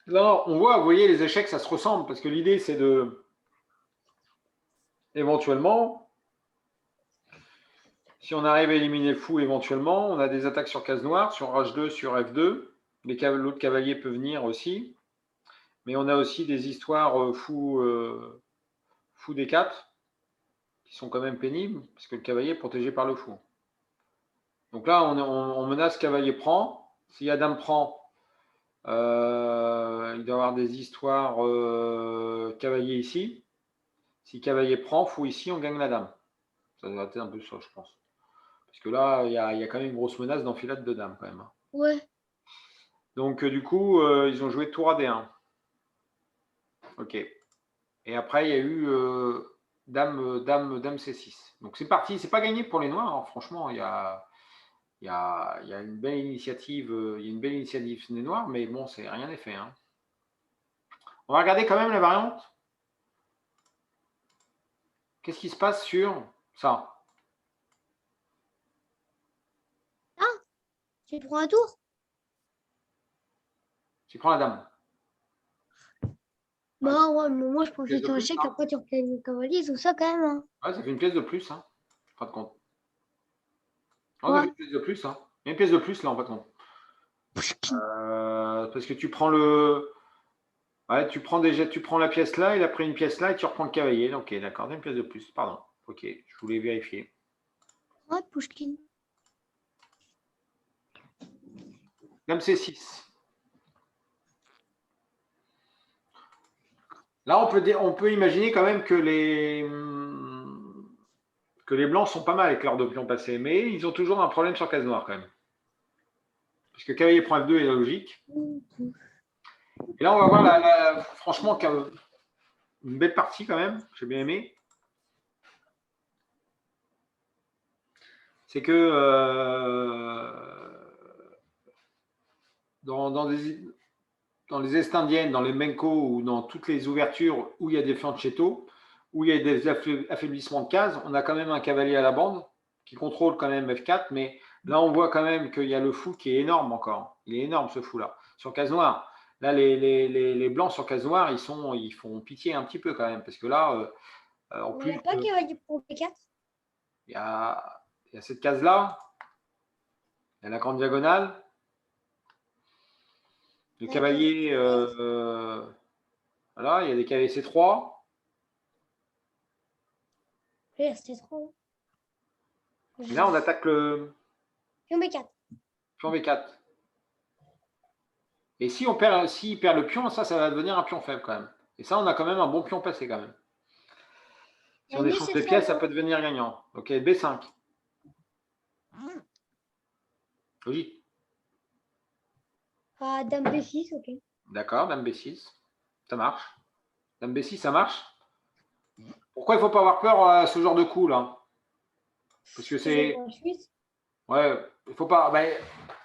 là, on voit, vous voyez, les échecs, ça se ressemble, parce que l'idée, c'est de, éventuellement, si on arrive à éliminer le fou, éventuellement, on a des attaques sur case noire, sur H2, sur F2. L'autre cavalier peut venir aussi. Mais on a aussi des histoires fou D4 qui sont quand même pénibles, parce que le cavalier est protégé par le fou. Donc là, on menace cavalier prend. Si la dame prend, il doit y avoir des histoires cavalier ici. Si cavalier prend, fou ici, on gagne la dame. Ça doit être un peu ça, je pense. Parce que là, il y a quand même une grosse menace d'enfilade de dame, quand même. Ouais. Donc, du coup, ils ont joué tour à D1. Ok. Et après, il y a eu dame C6. Donc, c'est parti. C'est pas gagné pour les noirs. Hein. Franchement, il y a une belle initiative. Il y a une belle initiative des noirs, mais bon, rien n'est fait. Hein. On va regarder quand même la variante. Qu'est-ce qui se passe sur ça? Ah, tu prends un tour? Tu prends la dame. Bah ouais, mais moi je pensais que tu plus, échec, après tu repères le cavalier, tout ça quand même. Hein. Ouais, ça fait une pièce de plus. Hein. Pas de compte. Oh, Ouais. ça fait une pièce de plus. Hein. Il y a une pièce de plus là, en fait. Parce que tu prends le. Ouais, tu prends la pièce là, il a pris une pièce là et tu reprends le cavalier. Ok, d'accord, une pièce de plus. Pardon. Ok, je voulais vérifier. Ouais, Pushkin. Dame C6. Là, on peut imaginer quand même que les blancs sont pas mal avec leur deux pions passés, mais ils ont toujours un problème sur case noire quand même. Puisque cavalier prend F2 est la logique. Et là, on va voir franchement une belle partie quand même, j'ai bien aimé. C'est que dans les Est indiennes, dans les Menko ou dans toutes les ouvertures où il y a des fianchetto, où il y a des affaiblissements de cases, on a quand même un cavalier à la bande qui contrôle quand même F4, mais là on voit quand même qu'il y a le fou qui est énorme encore. Il est énorme ce fou-là. Sur case noire, là les blancs sur case noire, ils font pitié un petit peu quand même, parce que là, en plus, Il n'y a pas cavalier pour B4. il y a cette case-là, il y a la grande diagonale. Le cavalier, voilà, il y a des cavaliers C3. Oui, c'était trop. Et là, on attaque le Pion B4. pion B4. Et si s'il perd le pion, ça va devenir un pion faible quand même. Et ça, on a quand même un bon pion passé quand même. Si on échange les pièces, ça peut devenir gagnant. Ok, B5. Logique. Ah, dame B6, ok. D'accord, dame B6. Ça marche. Dame B6, ça marche. Pourquoi il ne faut pas avoir peur à ce genre de coup là? Parce que c'est. Ouais, il faut pas. Ben,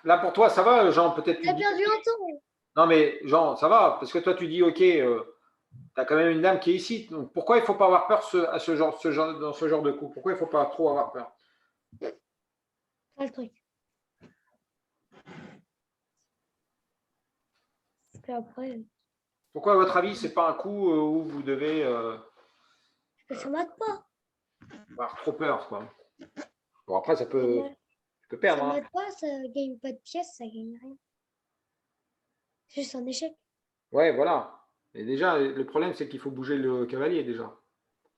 là pour toi, ça va, Jean, peut-être. Tu as perdu un tour. Non, mais Jean, ça va, parce que toi tu dis, ok, tu as quand même une dame qui est ici. Donc pourquoi il ne faut pas avoir peur dans ce genre de coup? Pourquoi il ne faut pas trop avoir peur? Pas le truc. Et après. Pourquoi, à votre avis, c'est pas un coup où vous devez Ça mate pas. avoir trop peur, quoi. Bon, après, ça peut perdre. Ça Hein. mate pas, ça gagne pas de pièces, ça gagne rien. C'est juste un échec. Ouais, voilà. Et déjà, le problème, c'est qu'il faut bouger le cavalier déjà.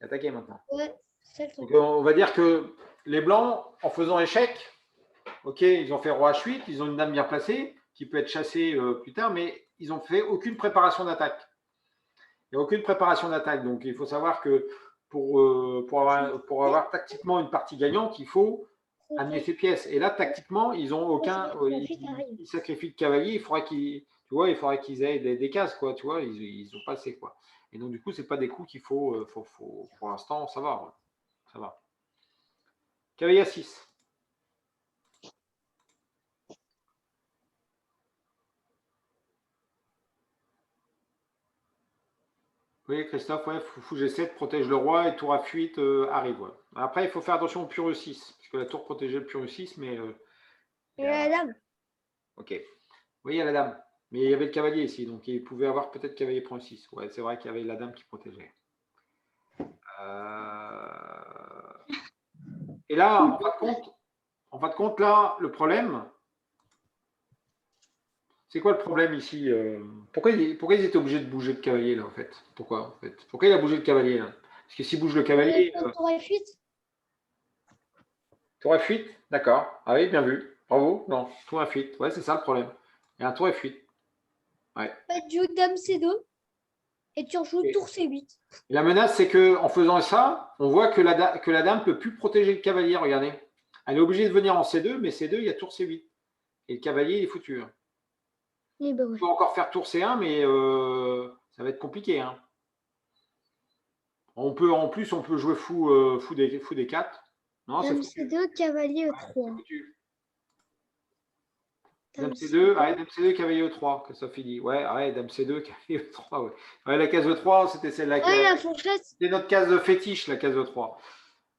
Attaquer maintenant. Ouais, c'est le truc. Donc, on va dire que les blancs, en faisant échec, ok, ils ont fait roi H8, ils ont une dame bien placée, qui peut être chassée plus tard, mais ils n'ont fait aucune préparation d'attaque. Il n'y a aucune préparation d'attaque. Donc, il faut savoir que pour avoir tactiquement une partie gagnante, il faut amener ses pièces. Et là, tactiquement, ils n'ont aucun. Ils sacrifient le cavalier, il faudrait qu'ils aient des cases, quoi. Tu vois, ils ont pas assez, quoi. Et donc, du coup, ce n'est pas des coups qu'il faut, pour l'instant, ça va. Ouais. Ça va. Cavalier à 6. Oui, Christophe, ouais, fou G7 protège le roi et tour à fuite arrive. Ouais. Après, il faut faire attention au pion E6, parce que la tour protégeait le pion E6, mais. Et la dame. Ok. Oui, il y a la dame. Mais il y avait le cavalier ici, donc il pouvait avoir peut-être cavalier prend 6. Ouais, c'est vrai qu'il y avait la dame qui protégeait. Et là, en fin de compte, là, le problème, c'est quoi le problème ici? Pourquoi ils étaient obligés de bouger le cavalier là, en fait? Pourquoi, en fait? Pourquoi il a bougé le cavalier là? Parce que s'il bouge le cavalier. Tour à fuite. Tour à fuite, d'accord. Ah oui, bien vu. Bravo. Non, tour à fuite. Ouais, c'est ça le problème. Il y a un tour à fuite. Ouais. Tu joues dame C2 et tu rejoues tour C8. Et la menace, c'est qu'en faisant ça, on voit que la dame ne peut plus protéger le cavalier. Regardez. Elle est obligée de venir en C2, mais C2, il y a tour C8. Et le cavalier, il est foutu. Ben ouais. On peut encore faire tour C1, mais ça va être compliqué. Hein. En plus, on peut jouer fou des 4. Non, dame C2, cavalier E3. Dame C2, dame C2, cavalier E3, que ça finit. Ouais, dame C2, cavalier E3. Ouais, la case E3, c'était celle-là. La fourchette. C'était notre case fétiche, la case E3.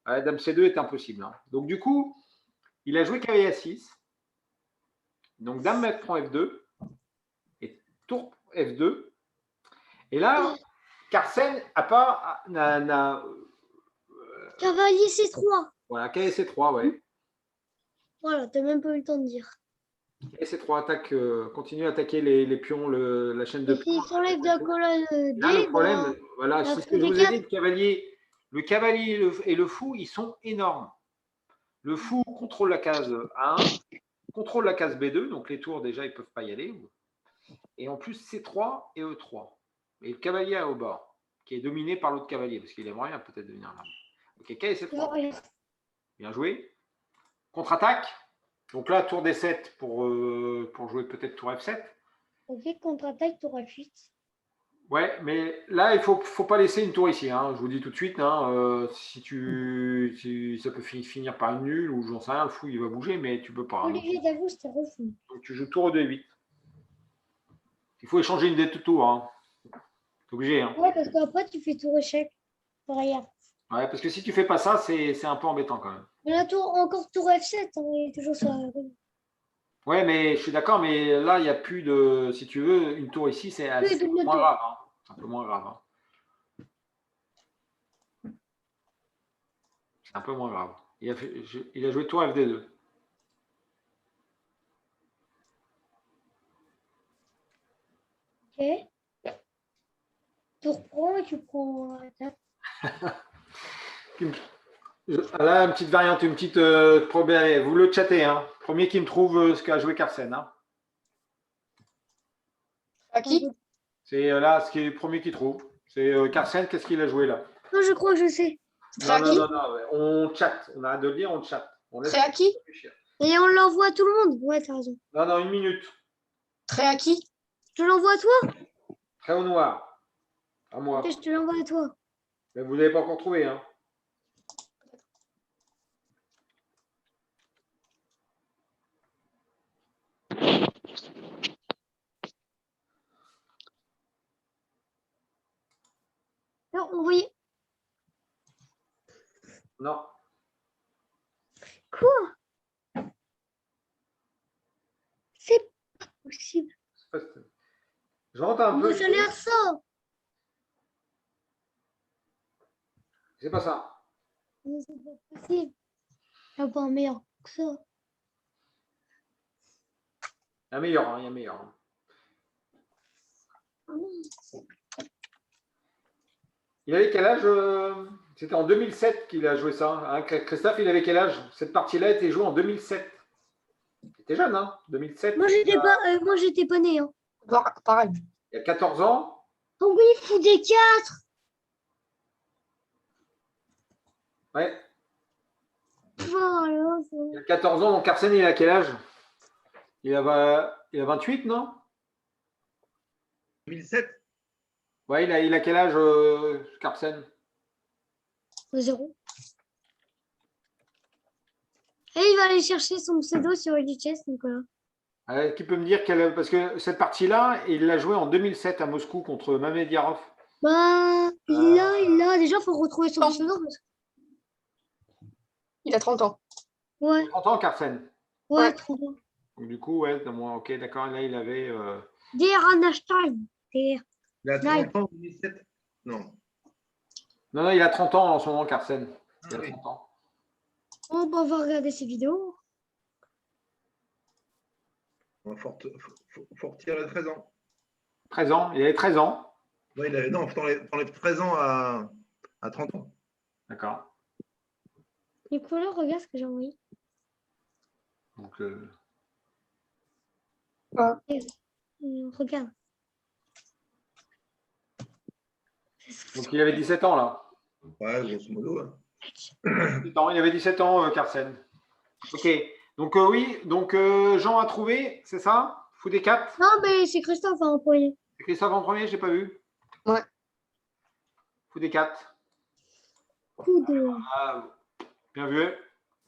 Ouais, dame C2 est impossible. Hein. Donc, du coup, il a joué cavalier A6. Donc, dame F prend F2. Et tour F2. Et là, Carlsen cavalier C3. Voilà, cavalier C3, ouais. Voilà, t'as même pas eu le temps de dire. Et C3 attaque, continue à attaquer les pions, la chaîne de pions. S'il s'enlève de la colonne D, là, le problème, voilà, c'est ce que je vous ai dit, le cavalier et le fou, ils sont énormes. Le fou contrôle la case A1, contrôle la case B2, donc les tours, déjà, ils ne peuvent pas y aller. Et en plus, C3 et E3. Et le cavalier est au bord. qui est dominé par l'autre cavalier, parce qu'il aimerait bien peut-être devenir là. Ok, quel est cette fois? Bien joué. Contre-attaque. Donc là, tour D7 pour jouer peut-être tour F7. Ok, contre-attaque, tour F8. Ouais, mais là, il faut pas laisser une tour ici. Hein. Je vous dis tout de suite, hein, si ça peut finir par une nulle ou j'en sais rien, le fou, il va bouger, mais tu peux pas. Hein. Olivier, t'avoue, c'était refou. Donc tu joues tour D8. Il faut échanger une dès tout tour. Hein. C'est obligé. Hein. Ouais, parce qu'après, tu fais tour échec. Regarde. Ouais, parce que si tu fais pas ça, c'est un peu embêtant quand même. Mais la tour, encore tour F7, hein, il est toujours sur la... Ouais, mais je suis d'accord, mais là, il n'y a plus de. Si tu veux, une tour ici, c'est un peu moins grave. Hein. C'est un peu moins grave. Hein. C'est un peu moins grave. Il a joué tour FD2. Ok. Tour prend et tu prends... Là, une petite variante, une petite problème. Vous le chattez. Hein. Premier qui me trouve ce qu'a joué Carsen. Hein. À qui? C'est là, ce qui est le premier qui trouve. C'est Carsen, qu'est-ce qu'il a joué là? Non, je crois que je sais. Non, on chatte. On arrête de le dire, on chatte. Très à qui? Et on l'envoie à tout le monde. Ouais, t'as raison. Non, une minute. Très à qui? Je te l'envoie à toi? Très au noir. À moi. Ok, je te l'envoie à toi. Mais vous n'avez pas encore trouvé. Hein. Non, oui. Non. Quoi? C'est pas possible. Je rentre un peu. Ça a l'air ça. C'est pas ça. Non, c'est pas possible. Il n'y a pas un meilleur que ça. Il y a meilleur. Hein, il y a meilleur. Hein. Il avait quel âge C'était en 2007 qu'il a joué ça. Hein. Christophe, il avait quel âge? Cette partie-là a été jouée en 2007. Il était jeune, hein? 2007. Moi, j'étais pas née. Hein. Pareil. Il y a 14 ans. Oh oui, il faut des 4. Ouais. Voilà. Il a 14 ans. Donc Arsène, il a quel âge? Il a 28, non? 2007. Ouais, il a quel âge, Carsen? 0. Et il va aller chercher son pseudo sur Chess, Nicolas. Qui peut me dire parce que cette partie-là, il l'a jouée en 2007 à Moscou contre Mamediarov. Bah, il a. Déjà, il faut retrouver son pseudo. Il a 30 ans. Ouais. 30 ans, Carsen. Ouais, 30 ans. Donc, du coup, ouais, ok, d'accord. Là, il avait. Der Einstein. Der. Il a 30 ans en 2007. Non. Non, il a 30 ans en ce moment, Carsen. Il a oui. 30 ans. Oh, bah, on va regarder ses vidéos. Fort retirer 13 ans. 13 ans. Il avait 13 ans. Ouais, non, t'enlèves 13 ans à 30 ans. D'accord. Nicolas, regarde ce que j'ai envoyé. Donc, Regarde. donc, il avait 17 ans, là. Ouais, grosso modo. Hein. 17 ans, il avait 17 ans, Carsen. Ok. Donc, oui. Donc, Jean a trouvé, c'est ça? Fou des 4. Non, mais c'est Christophe en premier. C'est Christophe en premier, je n'ai pas vu. Ouais. Fou des 4. Coup de. Ah, bien vu.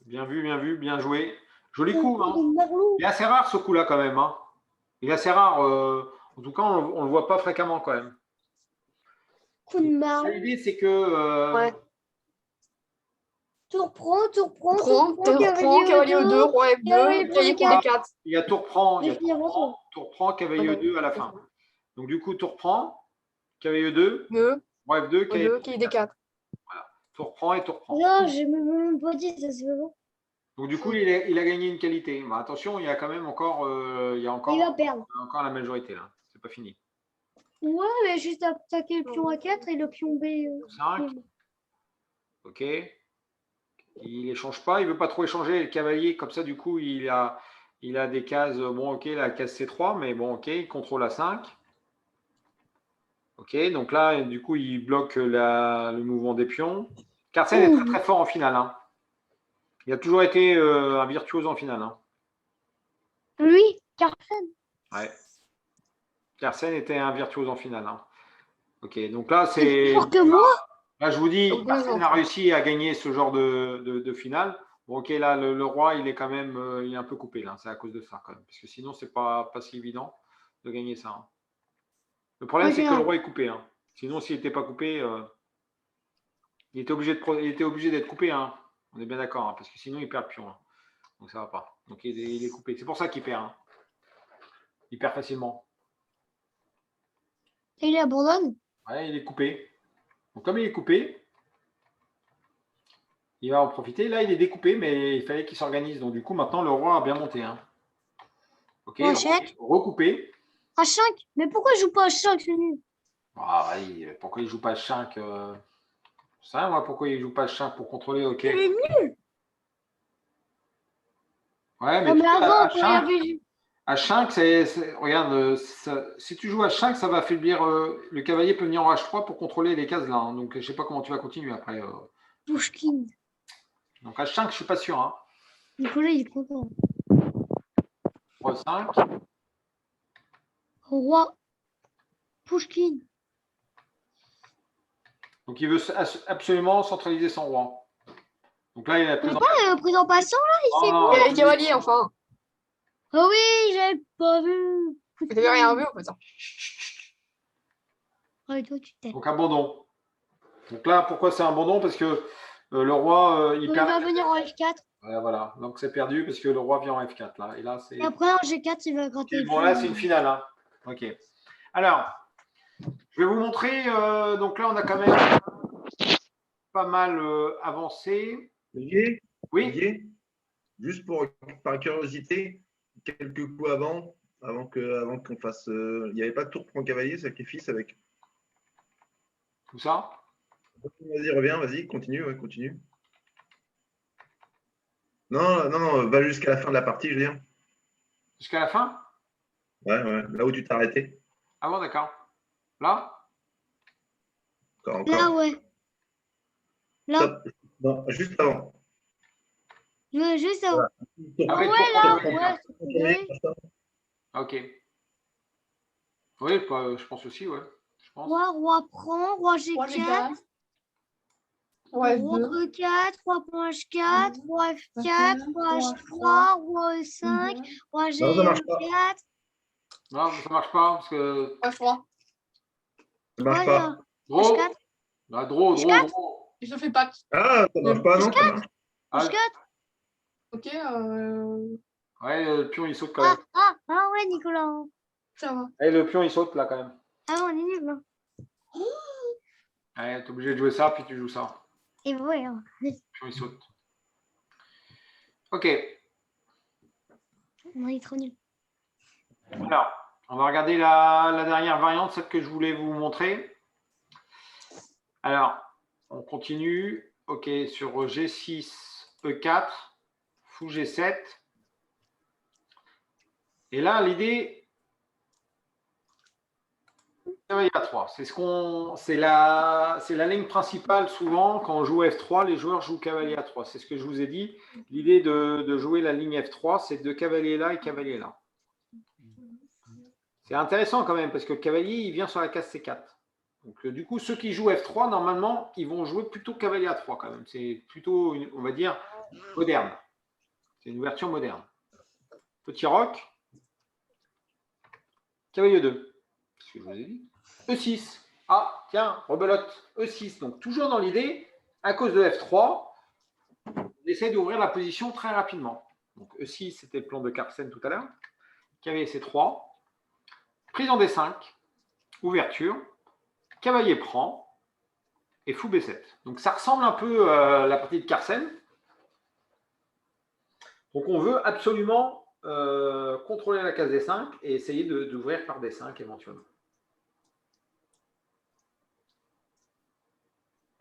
Bien vu, bien joué. Joli coup. Hein. Merlot. Il est assez rare ce coup-là quand même. Hein. Il est assez rare. En tout cas, on ne le voit pas fréquemment quand même. Coup de marre. L'idée, c'est que. Ouais. Tour prend, cavalier E2, roi F2, cavalier prend D4. Il y a tour prend, Tour cavalier E2 à la fin. Donc du coup, tour prend, cavalier E2, E, roi F2, cavalier D4. Voilà. Tour prend et tour prend. Non, j'ai même pas dit, ça se fait bon. Donc du coup, il a gagné une qualité. Bah, attention, il y a quand même encore, il va perdre. encore la majorité là. C'est pas fini. Ouais, mais juste attaquer le pion A4 et le pion B. 5. Ok. Il échange pas, il veut pas trop échanger le cavalier, comme ça du coup il a des cases, bon ok, la case C3, mais bon ok, il contrôle la 5. Ok, donc là, du coup, il bloque le mouvement des pions. Carlsen est très très fort en finale. Hein. Il a toujours été un virtuose en finale. Hein. Lui, Carlsen. Ouais. Carlsen était un virtuose en finale. Hein. Ok, donc là, C'est c'est. plus fort que moi. Là, je vous dis, Donc, Carlsen a réussi à gagner ce genre de finale. Bon, ok, là, le roi, il est quand même il est un peu coupé. Là. C'est à cause de ça, quand même. Parce que sinon, c'est pas si évident de gagner ça. Hein. Le problème, c'est que le roi est coupé. Hein. Sinon, s'il n'était pas coupé, il était obligé d'être coupé. Hein. On est bien d'accord. Hein, parce que sinon, il perd le pion. Hein. Donc, ça ne va pas. Donc, il est coupé. C'est pour ça qu'il perd. Hein. Il perd facilement. Et il abandonne. Ouais, il est coupé. Donc, comme il est coupé, il va en profiter. Là, il est découpé, mais il fallait qu'il s'organise. Donc, du coup, maintenant, le roi a bien monté. Hein. Ok, recoupé. H5. Mais pourquoi je joue pas H5, c'est nul? Ah, oui, pourquoi il ne joue pas H5 Je sais rien, moi, pourquoi il ne joue pas H5 pour contrôler. Ok. Il est nul. Ouais, mais, Non, mais avant, H5, quand il y avait... H5, regarde, si tu joues H5, ça va affaiblir. Le cavalier peut venir en H3 pour contrôler les cases là. Hein. Donc, je ne sais pas comment tu vas continuer après. Pushkin. Donc, H5, je ne suis pas sûr. Hein. Nicolas, il est content. Roi 5. Roi. Pushkin. Donc, il veut absolument centraliser son roi. Donc là, il a Mais pas le président passant, là, il fait quoi? Il y a les cavaliers, enfin. Oh oui, j'avais pas vu. Vous n'avez rien vu, en fait. Ouais, toi, tu t'es. Donc, abandon. Donc là, pourquoi c'est un abandon? Parce que le roi, il Il perd. va venir en F4. Ouais, voilà. Donc, c'est perdu parce que le roi vient en F4. Là. Et là, c'est. Et après, en G4, il va gratter. Bon, là, c'est une finale. Hein. Ok. Alors, je vais vous montrer. Donc là, on a quand même pas mal avancé. Olivier, Oui. Olivier, juste par curiosité, quelques coups avant qu'on fasse. Il n'y avait pas de tour pour un cavalier, sacrifice avec. Tout ça. Vas-y, reviens, vas-y, continue, ouais, continue. Non, va jusqu'à la fin de la partie, je veux dire. Jusqu'à la fin? Ouais, là où tu t'es arrêté. Ah bon, d'accord. Là? Encore. Là, ouais. Là. Stop. Non, juste avant. Juste avant. Voilà. Ah ouais, là, ouais. Ok. Oui, je pense aussi, ouais. Je pense. Roi prend, roi G4. Roi E4, roi point H4, roi F4, roi H3, roi E5, roi G4. Non, ça marche pas parce que. H3. Ça marche pas. Draw. H4. Draw. Je ne fais pas. Ah, ça marche pas, non? H4. Ok. Ouais, le pion il saute quand même. Ah ouais, Nicolas. Ça va. Et le pion il saute là quand même. Ah on est nul là. Ouais, t'es obligé de jouer ça, puis tu joues ça. Et ouais. Le pion il saute. Ok. On est trop nul. Alors, on va regarder la dernière variante, celle que je voulais vous montrer. Alors, on continue. Ok, sur G6, E4, fou G7. Et là, l'idée, cavalier A3. C'est la ligne principale souvent quand on joue F3, les joueurs jouent cavalier A3. C'est ce que je vous ai dit. L'idée de jouer la ligne F3, c'est de cavalier là et cavalier là. C'est intéressant quand même parce que le cavalier, il vient sur la case C4. Donc, du coup, ceux qui jouent F3, normalement, ils vont jouer plutôt cavalier A3 quand même. C'est plutôt, on va dire, moderne. C'est une ouverture moderne. Petit roc. Cavalier 2. C'est ce que je vous ai dit. E6. Ah, tiens, rebelote. E6. Donc, toujours dans l'idée, à cause de F3, on essaie d'ouvrir la position très rapidement. Donc, E6, c'était le plan de Carlsen tout à l'heure. Cavalier C3. Prise en D5. Ouverture. Cavalier prend. Et fou B7. Donc, ça ressemble un peu à la partie de Carlsen. Donc, on veut absolument contrôler la case D5 et essayer d'ouvrir par D5 éventuellement.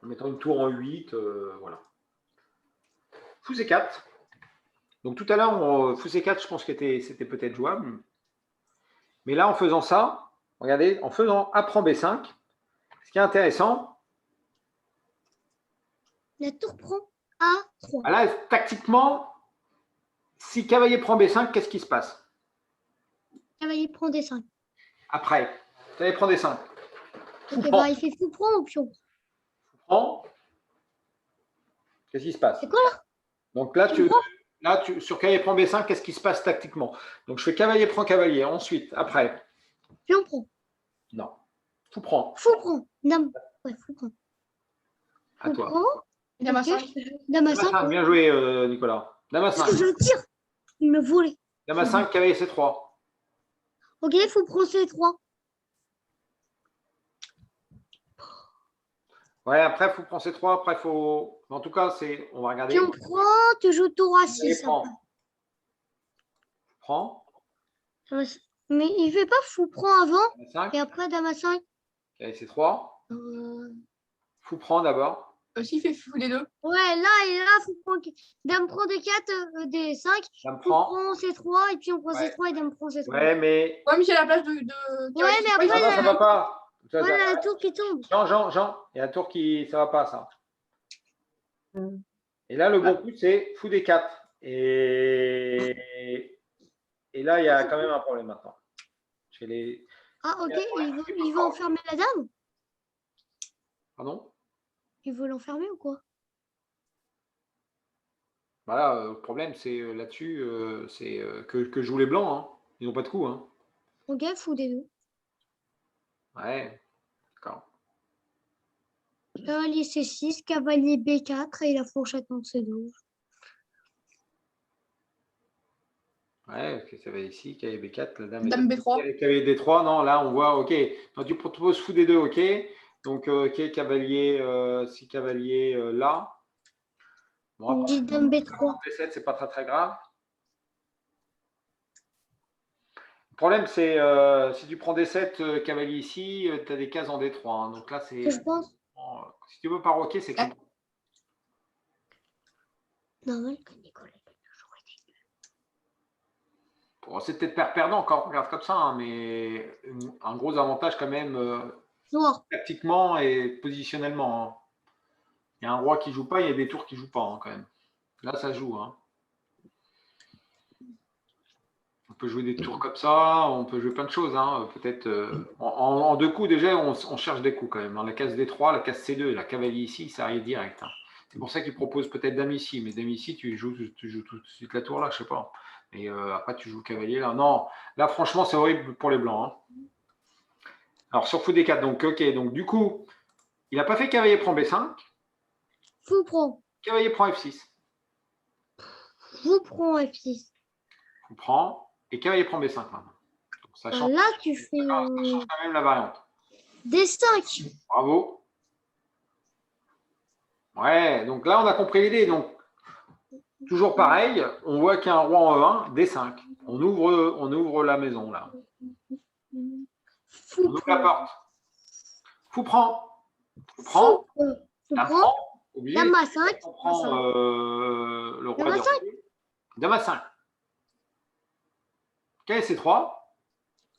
En mettant une tour en 8, voilà. Fou C4. Donc tout à l'heure, fou C4, je pense que c'était peut-être jouable. Mais là, en faisant ça, regardez, en faisant A prend B5, Ce qui est intéressant, La tour prend A3. là, tactiquement, si cavalier prend B5, qu'est-ce qui se passe? Cavalier prend D5. Après, cavalier prend D5. Ok, bah, il fait fou prend ou pion. Prend. Qu'est-ce qui se passe? C'est quoi là? Donc là, sur cavalier prend B5, qu'est-ce qui se passe tactiquement? Donc je fais cavalier prend cavalier. Ensuite, après. Pion prend. Non. Fou prend. Fou prend. Dame. Ouais, fou prend. À Fou toi. prend. Dame à Ok. 5. Dame à Dame à 5. 5, bien joué, Nicolas. Dame à 5. Qu'est-ce que je tire? Il me volait. Dame à 5, cavalier C3. Ok, fou prend C3. Ouais, après, fou prend C3. Après, faut. En tout cas, c'est. On va regarder. Pion prend, tu joues tour à Cavalier 6. prend. Prend. Mais il fait pas fou prend avant Dame à 5. et après dame à 5. Cavalier C3. Fou prend d'abord. Aussi, il fait fou des 2. Ouais, là, fou prend. Dame prend D4, D5. Dame Fou prend. prend C3 et puis on prend Ouais. C3 et dame prend C3. Ouais, mais. Ouais, mais j'ai la place de. Ouais, mais après, Non, ça va pas. Ça, voilà ça- la tour qui tombe. Jean. Il y a un tour qui. Ça va pas, ça. Et là, le bon coup, c'est fou D4. Et là, il y a quand même un problème maintenant. Chez les. Ah, ok, il veut enfermer la dame. Pardon? Il veut l'enfermer ou quoi? Voilà, le problème, c'est là-dessus, c'est que jouent les blancs. Hein. Ils n'ont pas de coup. Hein. Ok, fou des deux. Ouais, d'accord. Cavalier C6, cavalier B4 et la fourchette en C12. Ouais, ok, ça va ici, cavalier B4, la dame. Dame B3. Cavalier D3, non, là, on voit, ok. Donc, tu proposes fou des deux, ok. Donc, ok, cavalier, si cavalier là. Bon, On dit dame B3. B7, c'est pas très très grave. Le problème, c'est si tu prends D7, cavalier ici, tu as des cases en D3. Hein. Donc là, c'est. Je pense. Si tu veux pas roquer, c'est cool. Normal que Nicolas. Bon, c'est peut-être perdant quand on regarde comme ça, hein, mais un gros avantage quand même Noir. tactiquement et positionnellement. Hein. Il y a un roi qui joue pas, il y a des tours qui jouent pas hein, quand même. Là, ça joue. Hein. On peut jouer des tours comme ça, on peut jouer plein de choses. Hein. Peut-être en deux coups, déjà, on cherche des coups quand même. Dans la case D3, la case C2 et la cavalier ici, ça arrive direct. Hein. C'est pour ça qu'il propose peut-être dame ici, mais dame ici, tu joues tout de suite la tour là, je sais pas. Et après, tu joues cavalier là. Non, là, franchement, c'est horrible pour les blancs. Hein. Alors, sur fou D4, donc, ok. Donc, du coup, il n'a pas fait cavalier prend B5. Fou prend. Cavalier prend F6. Fou prend F6. Fou prend. Et cavalier prend B5 maintenant. Donc, ça change, Là, tu fais ça change quand même la variante. D5. Bravo. Ouais, donc là, on a compris l'idée. Donc, toujours pareil, on voit qu'il y a un roi en E1, D5. On ouvre la maison, là. Fou On ouvre la porte. Fou prend. Fou prend. Fou Dame prend. prend. Obligé. Dame à 5. On prend le roi Dame à de 5. Dame à 5. Quel est C3?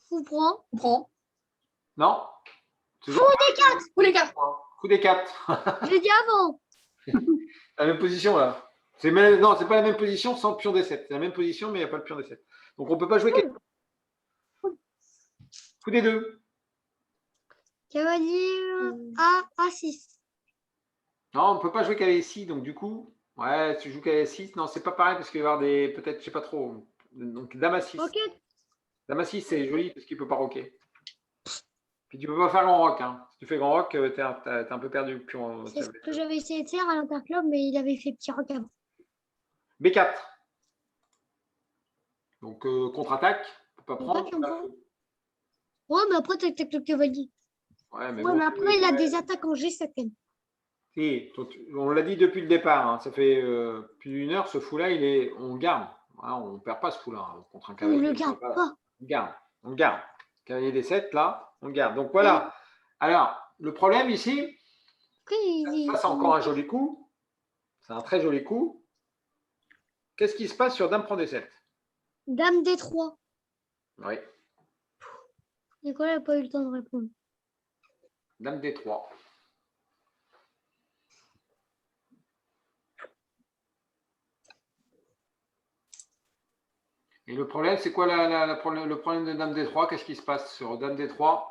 Fou prend. Prend. Non. Fou D4. Fou les 4. Coup des 4. J'ai dit avant. La même position là. Non, c'est pas la même position sans le pion D7. C'est la même position, mais il n'y a pas le pion D7. Donc on ne peut pas jouer. Coup des deux. Cavalier A6. Non, on ne peut pas jouer cavalier ici. Donc du coup, ouais, tu joues cavalier 6. Non, c'est pas pareil parce qu'il va y avoir des. Peut-être, je sais pas trop. Donc dame à 6. Ok. Dame à 6, c'est joli parce qu'il ne peut pas roquer. Puis tu ne peux pas faire grand rock. Hein. Si tu fais grand rock, tu es un peu perdu. Pion, C'est ce que j'avais essayé de faire à l'interclub, mais il avait fait petit rock avant. B4. Donc contre-attaque. On peut pas On peut prendre. pion prend. Ouais, mais après, t'as le cavalier. Ouais, mais, Ouais, bon, mais après, il a des attaques en G7. Si, on l'a dit depuis le départ, hein, ça fait plus d'une heure, ce fou-là, on le garde. Hein, on ne perd pas ce fou-là hein, contre un On cavalier. ne le garde pas. On le garde. Cavalier des 7, là, on le garde. Donc voilà. Alors, le problème ici, ça c'est encore un joli coup. C'est un très joli coup. Qu'est-ce qui se passe sur dame prend D7? Dame D3. Oui. Nicolas n'a pas eu le temps de répondre. Dame D3. Et le problème, c'est quoi le problème de Dame D3? Qu'est-ce qui se passe sur Dame D3?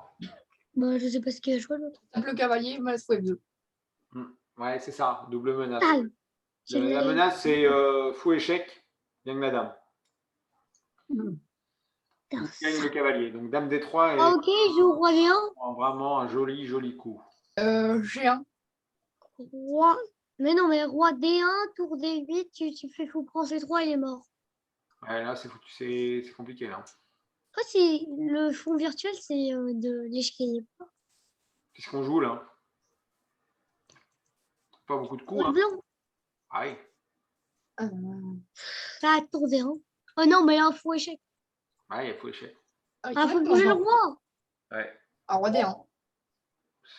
Bah, je sais pas ce qu'il a joué l'autre. Le cavalier, menace fou F2. Ouais, c'est ça, double menace. Ah, La menace, c'est fou échec, gagne la dame. Gagne le cavalier. Donc Dame D3 est ok, il joue roi D1. vraiment un joli coup. G1. Roi. Mais non, mais roi D1, tour D8, tu fais fou prend C3, il est mort. Ouais, là, c'est compliqué. Là. Après, le fond virtuel, c'est de l'échiquier. Qu'est-ce qu'on joue là? Pas beaucoup de coups. Roi Hein. blanc. Ah oui. Ah, tour D1. Oh non, mais là, fou échec. Ouais, il faut échec. Ah, faut bouger le roi. Ouais. Ah, roi D1.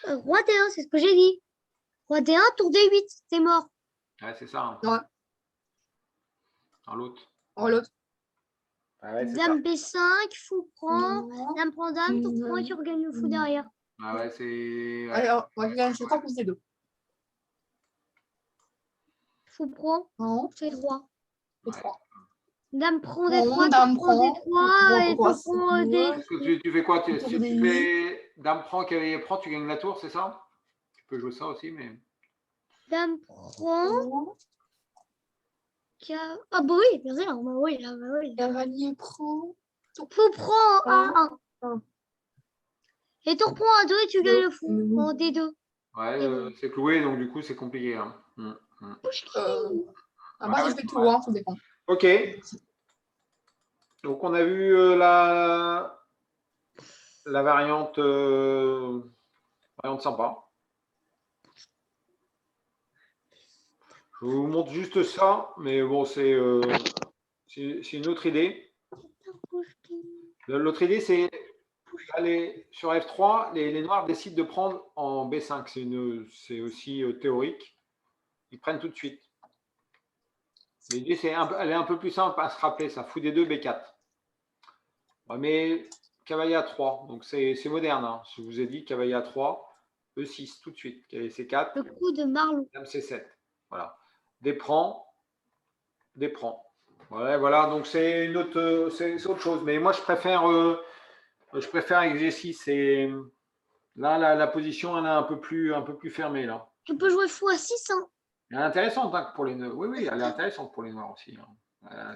Roi D1, c'est ce que j'ai dit. Roi D1, tour D8, c'est mort. Ouais, c'est ça. Hein. Ouais. Dans l'autre. Roi l'autre. Ouais, Dame B5, fou prend. Non. Dame prend dame, tour prend et tu regagnes le fou derrière. Ah ouais, c'est. Ouais. Alors, moi, je gagne C3 plus D2. Fou prend, Non. c'est roi. D3. Dame prend Non, D3, dame tour prend prend. D3 et Roi, tour prend c'est D. Est-ce que tu fais quoi? Si Tour tu D8. fais dame prend, cavalier prend, tu gagnes la tour, c'est ça? Tu peux jouer ça aussi, mais. Dame prend. Ah bah oui, bien sûr. Bah oui, bah oui. Cavalier prend. Fou prend A1. Un. Et tour prend A2 et tu gagnes le fou en D2. Ouais, c'est cloué, donc du coup, c'est compliqué. Hein. Ah bah, si je fais tout roi, ça dépend. Ok. Donc, on a vu la variante, variante sympa. Je vous montre juste ça, mais bon, c'est une autre idée. L'autre idée, c'est aller sur F3, les noirs décident de prendre en B5. C'est aussi théorique. Ils prennent tout de suite. L'idée, elle est un peu plus simple à se rappeler. Ça fout des 2 B4. Ouais, mais cavalier A3, donc c'est moderne. Hein. Je vous ai dit cavalier A3, E6 tout de suite. Cavalier C4. Le coup de Marlon. Dame C7. Voilà. Des prend. Voilà, donc c'est autre chose. Mais moi, je préfère exercice. Et là, la position, elle est un peu plus fermée là. Tu peux jouer fou à 6. Hein. Elle est intéressante hein, pour les noirs. Oui, elle est intéressante pour les noirs aussi. Hein.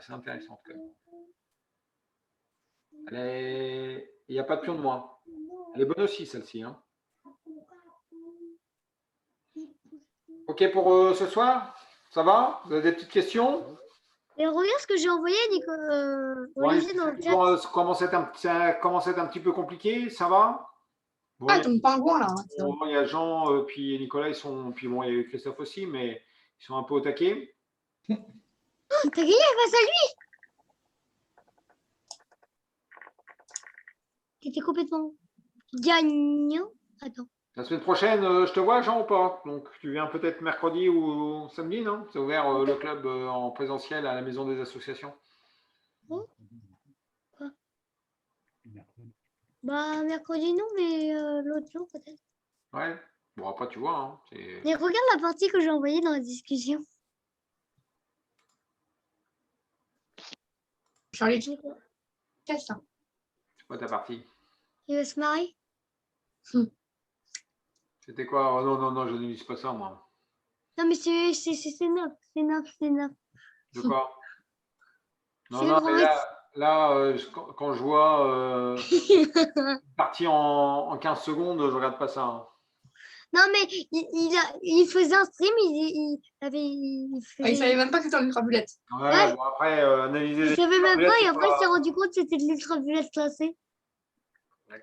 C'est intéressant quand même. Il n'y a pas de pion de moins. Elle est bonne aussi, celle-ci. Hein. Ok pour ce soir? Ça va? Vous avez des petites questions? Et regarde ce que j'ai envoyé, Nico, Olivier, dans le chat. Ça commence à être un petit peu compliqué. Ça va? Bon, Ah, ton pingouin là. Bon, il y a Jean, puis Nicolas, ils sont. Puis bon, il y a eu Christophe aussi, mais ils sont un peu au taquet. T'as gagné face à lui. T'étais complètement gagnant. Attends. La semaine prochaine, je te vois, Jean, ou pas? Donc, tu viens peut-être mercredi ou samedi, non? C'est ouvert le club en présentiel à la maison des associations. Oh. Quoi? Bah, mercredi, non, mais l'autre jour, peut-être. Ouais. Bon, après, tu vois. Hein, mais regarde la partie que j'ai envoyée dans la discussion. Charlie, qu'est-ce que c'est quoi ta partie? Il va se marier. C'était quoi? Oh, non, je ne dis pas ça, moi. Non, mais c'est neuf. C'est neuf. De quoi? Non, mais là quand je vois partie en 15 secondes, je regarde pas ça. Hein. Non, mais il faisait un stream, il savait même pas que c'était en ultraviolette. Ouais. Bon, après, analyser. Il savait même pas, et après, il s'est rendu compte que c'était de l'ultraviolette classée.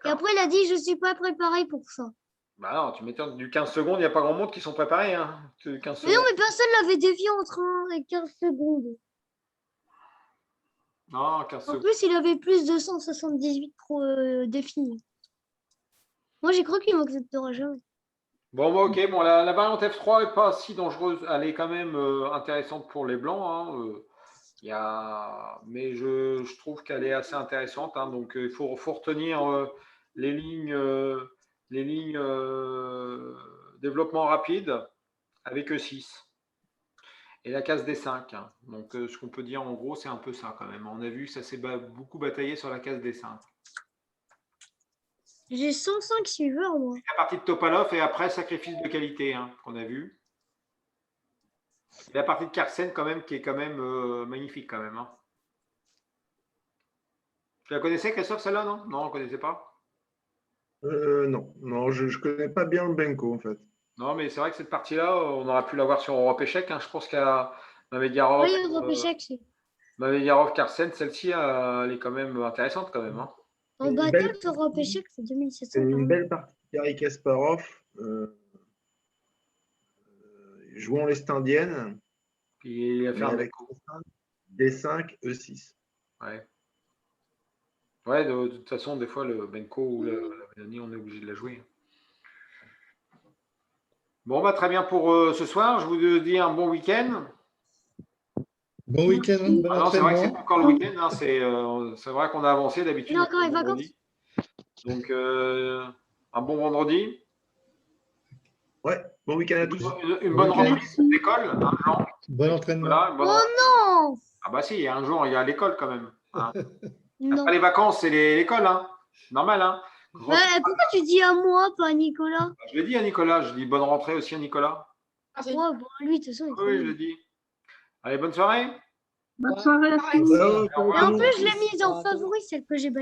Et après, il a dit, je suis pas préparé pour ça. Bah non, tu m'étonnes, du 15 secondes, il n'y a pas grand monde qui sont préparés. Hein. 15 mais non, mais personne l'avait dévié entre 1 et 15 secondes. Non, 15 secondes. En plus, il avait plus de 178 défis. Moi, j'ai cru qu'il m'accepterait jamais. Bon, bah, ok. Bon, la variante F3 n'est pas si dangereuse. Elle est quand même intéressante pour les blancs. Hein. Mais je trouve qu'elle est assez intéressante. Hein. Donc, il faut retenir les lignes les lignes développement rapide avec E6 et la case D5. Hein. Donc, ce qu'on peut dire en gros, c'est un peu ça quand même. On a vu que ça s'est beaucoup bataillé sur la case D5. J'ai 105 suiveurs, moi. La partie de Topalov et après, sacrifice de qualité hein, qu'on a vu. Et la partie de Carlsen quand même, qui est quand même magnifique quand même. Hein. Tu la connaissais, Christophe, celle-là, non? Non, on ne connaissait pas? Non, je ne connais pas bien le Benko en fait. Non, mais c'est vrai que cette partie-là, on aurait pu l'avoir sur Europe Échec. Hein. Je pense qu'à Mamediarov, Oui, Europe Échec, c'est. Mamediarov, Carlsen, celle-ci, elle est quand même intéressante quand même. Hein. En battle, Europe Échec, c'est 2700. C'est une belle partie. Garry Kasparov, jouant l'Est indienne. Puis il a fait un avec D5, E6. Ouais. Ouais, de toute façon, des fois, le Benko ou la Mélanie, on est obligé de la jouer. Bon, bah, très bien pour ce soir. Je vous dis un bon week-end. Bon week-end, bon Non, c'est vrai que c'est entraînement. pas encore le week-end. Hein, c'est vrai qu'on a avancé d'habitude. Il y a encore les vacances. Donc, un bon vendredi. Ouais, bon week-end à tous. Une bonne reprise d'école. Hein, Jean. Bon entraînement. Voilà, Oh non! Ah bah si, un jour, il y a l'école quand même. Hein. Non. Après les vacances, c'est l'école. Hein. Normal. Hein. Pourquoi tu dis à moi, pas à Nicolas? Je l'ai dit à Nicolas. Je dis bonne rentrée aussi à Nicolas. Ouais, bon, lui, de toute façon, il Oui, je l'ai dit. Allez, bonne soirée. Bonne soirée à tous. Ciao, Et en plus, je l'ai mise en favori, celle que j'ai battue.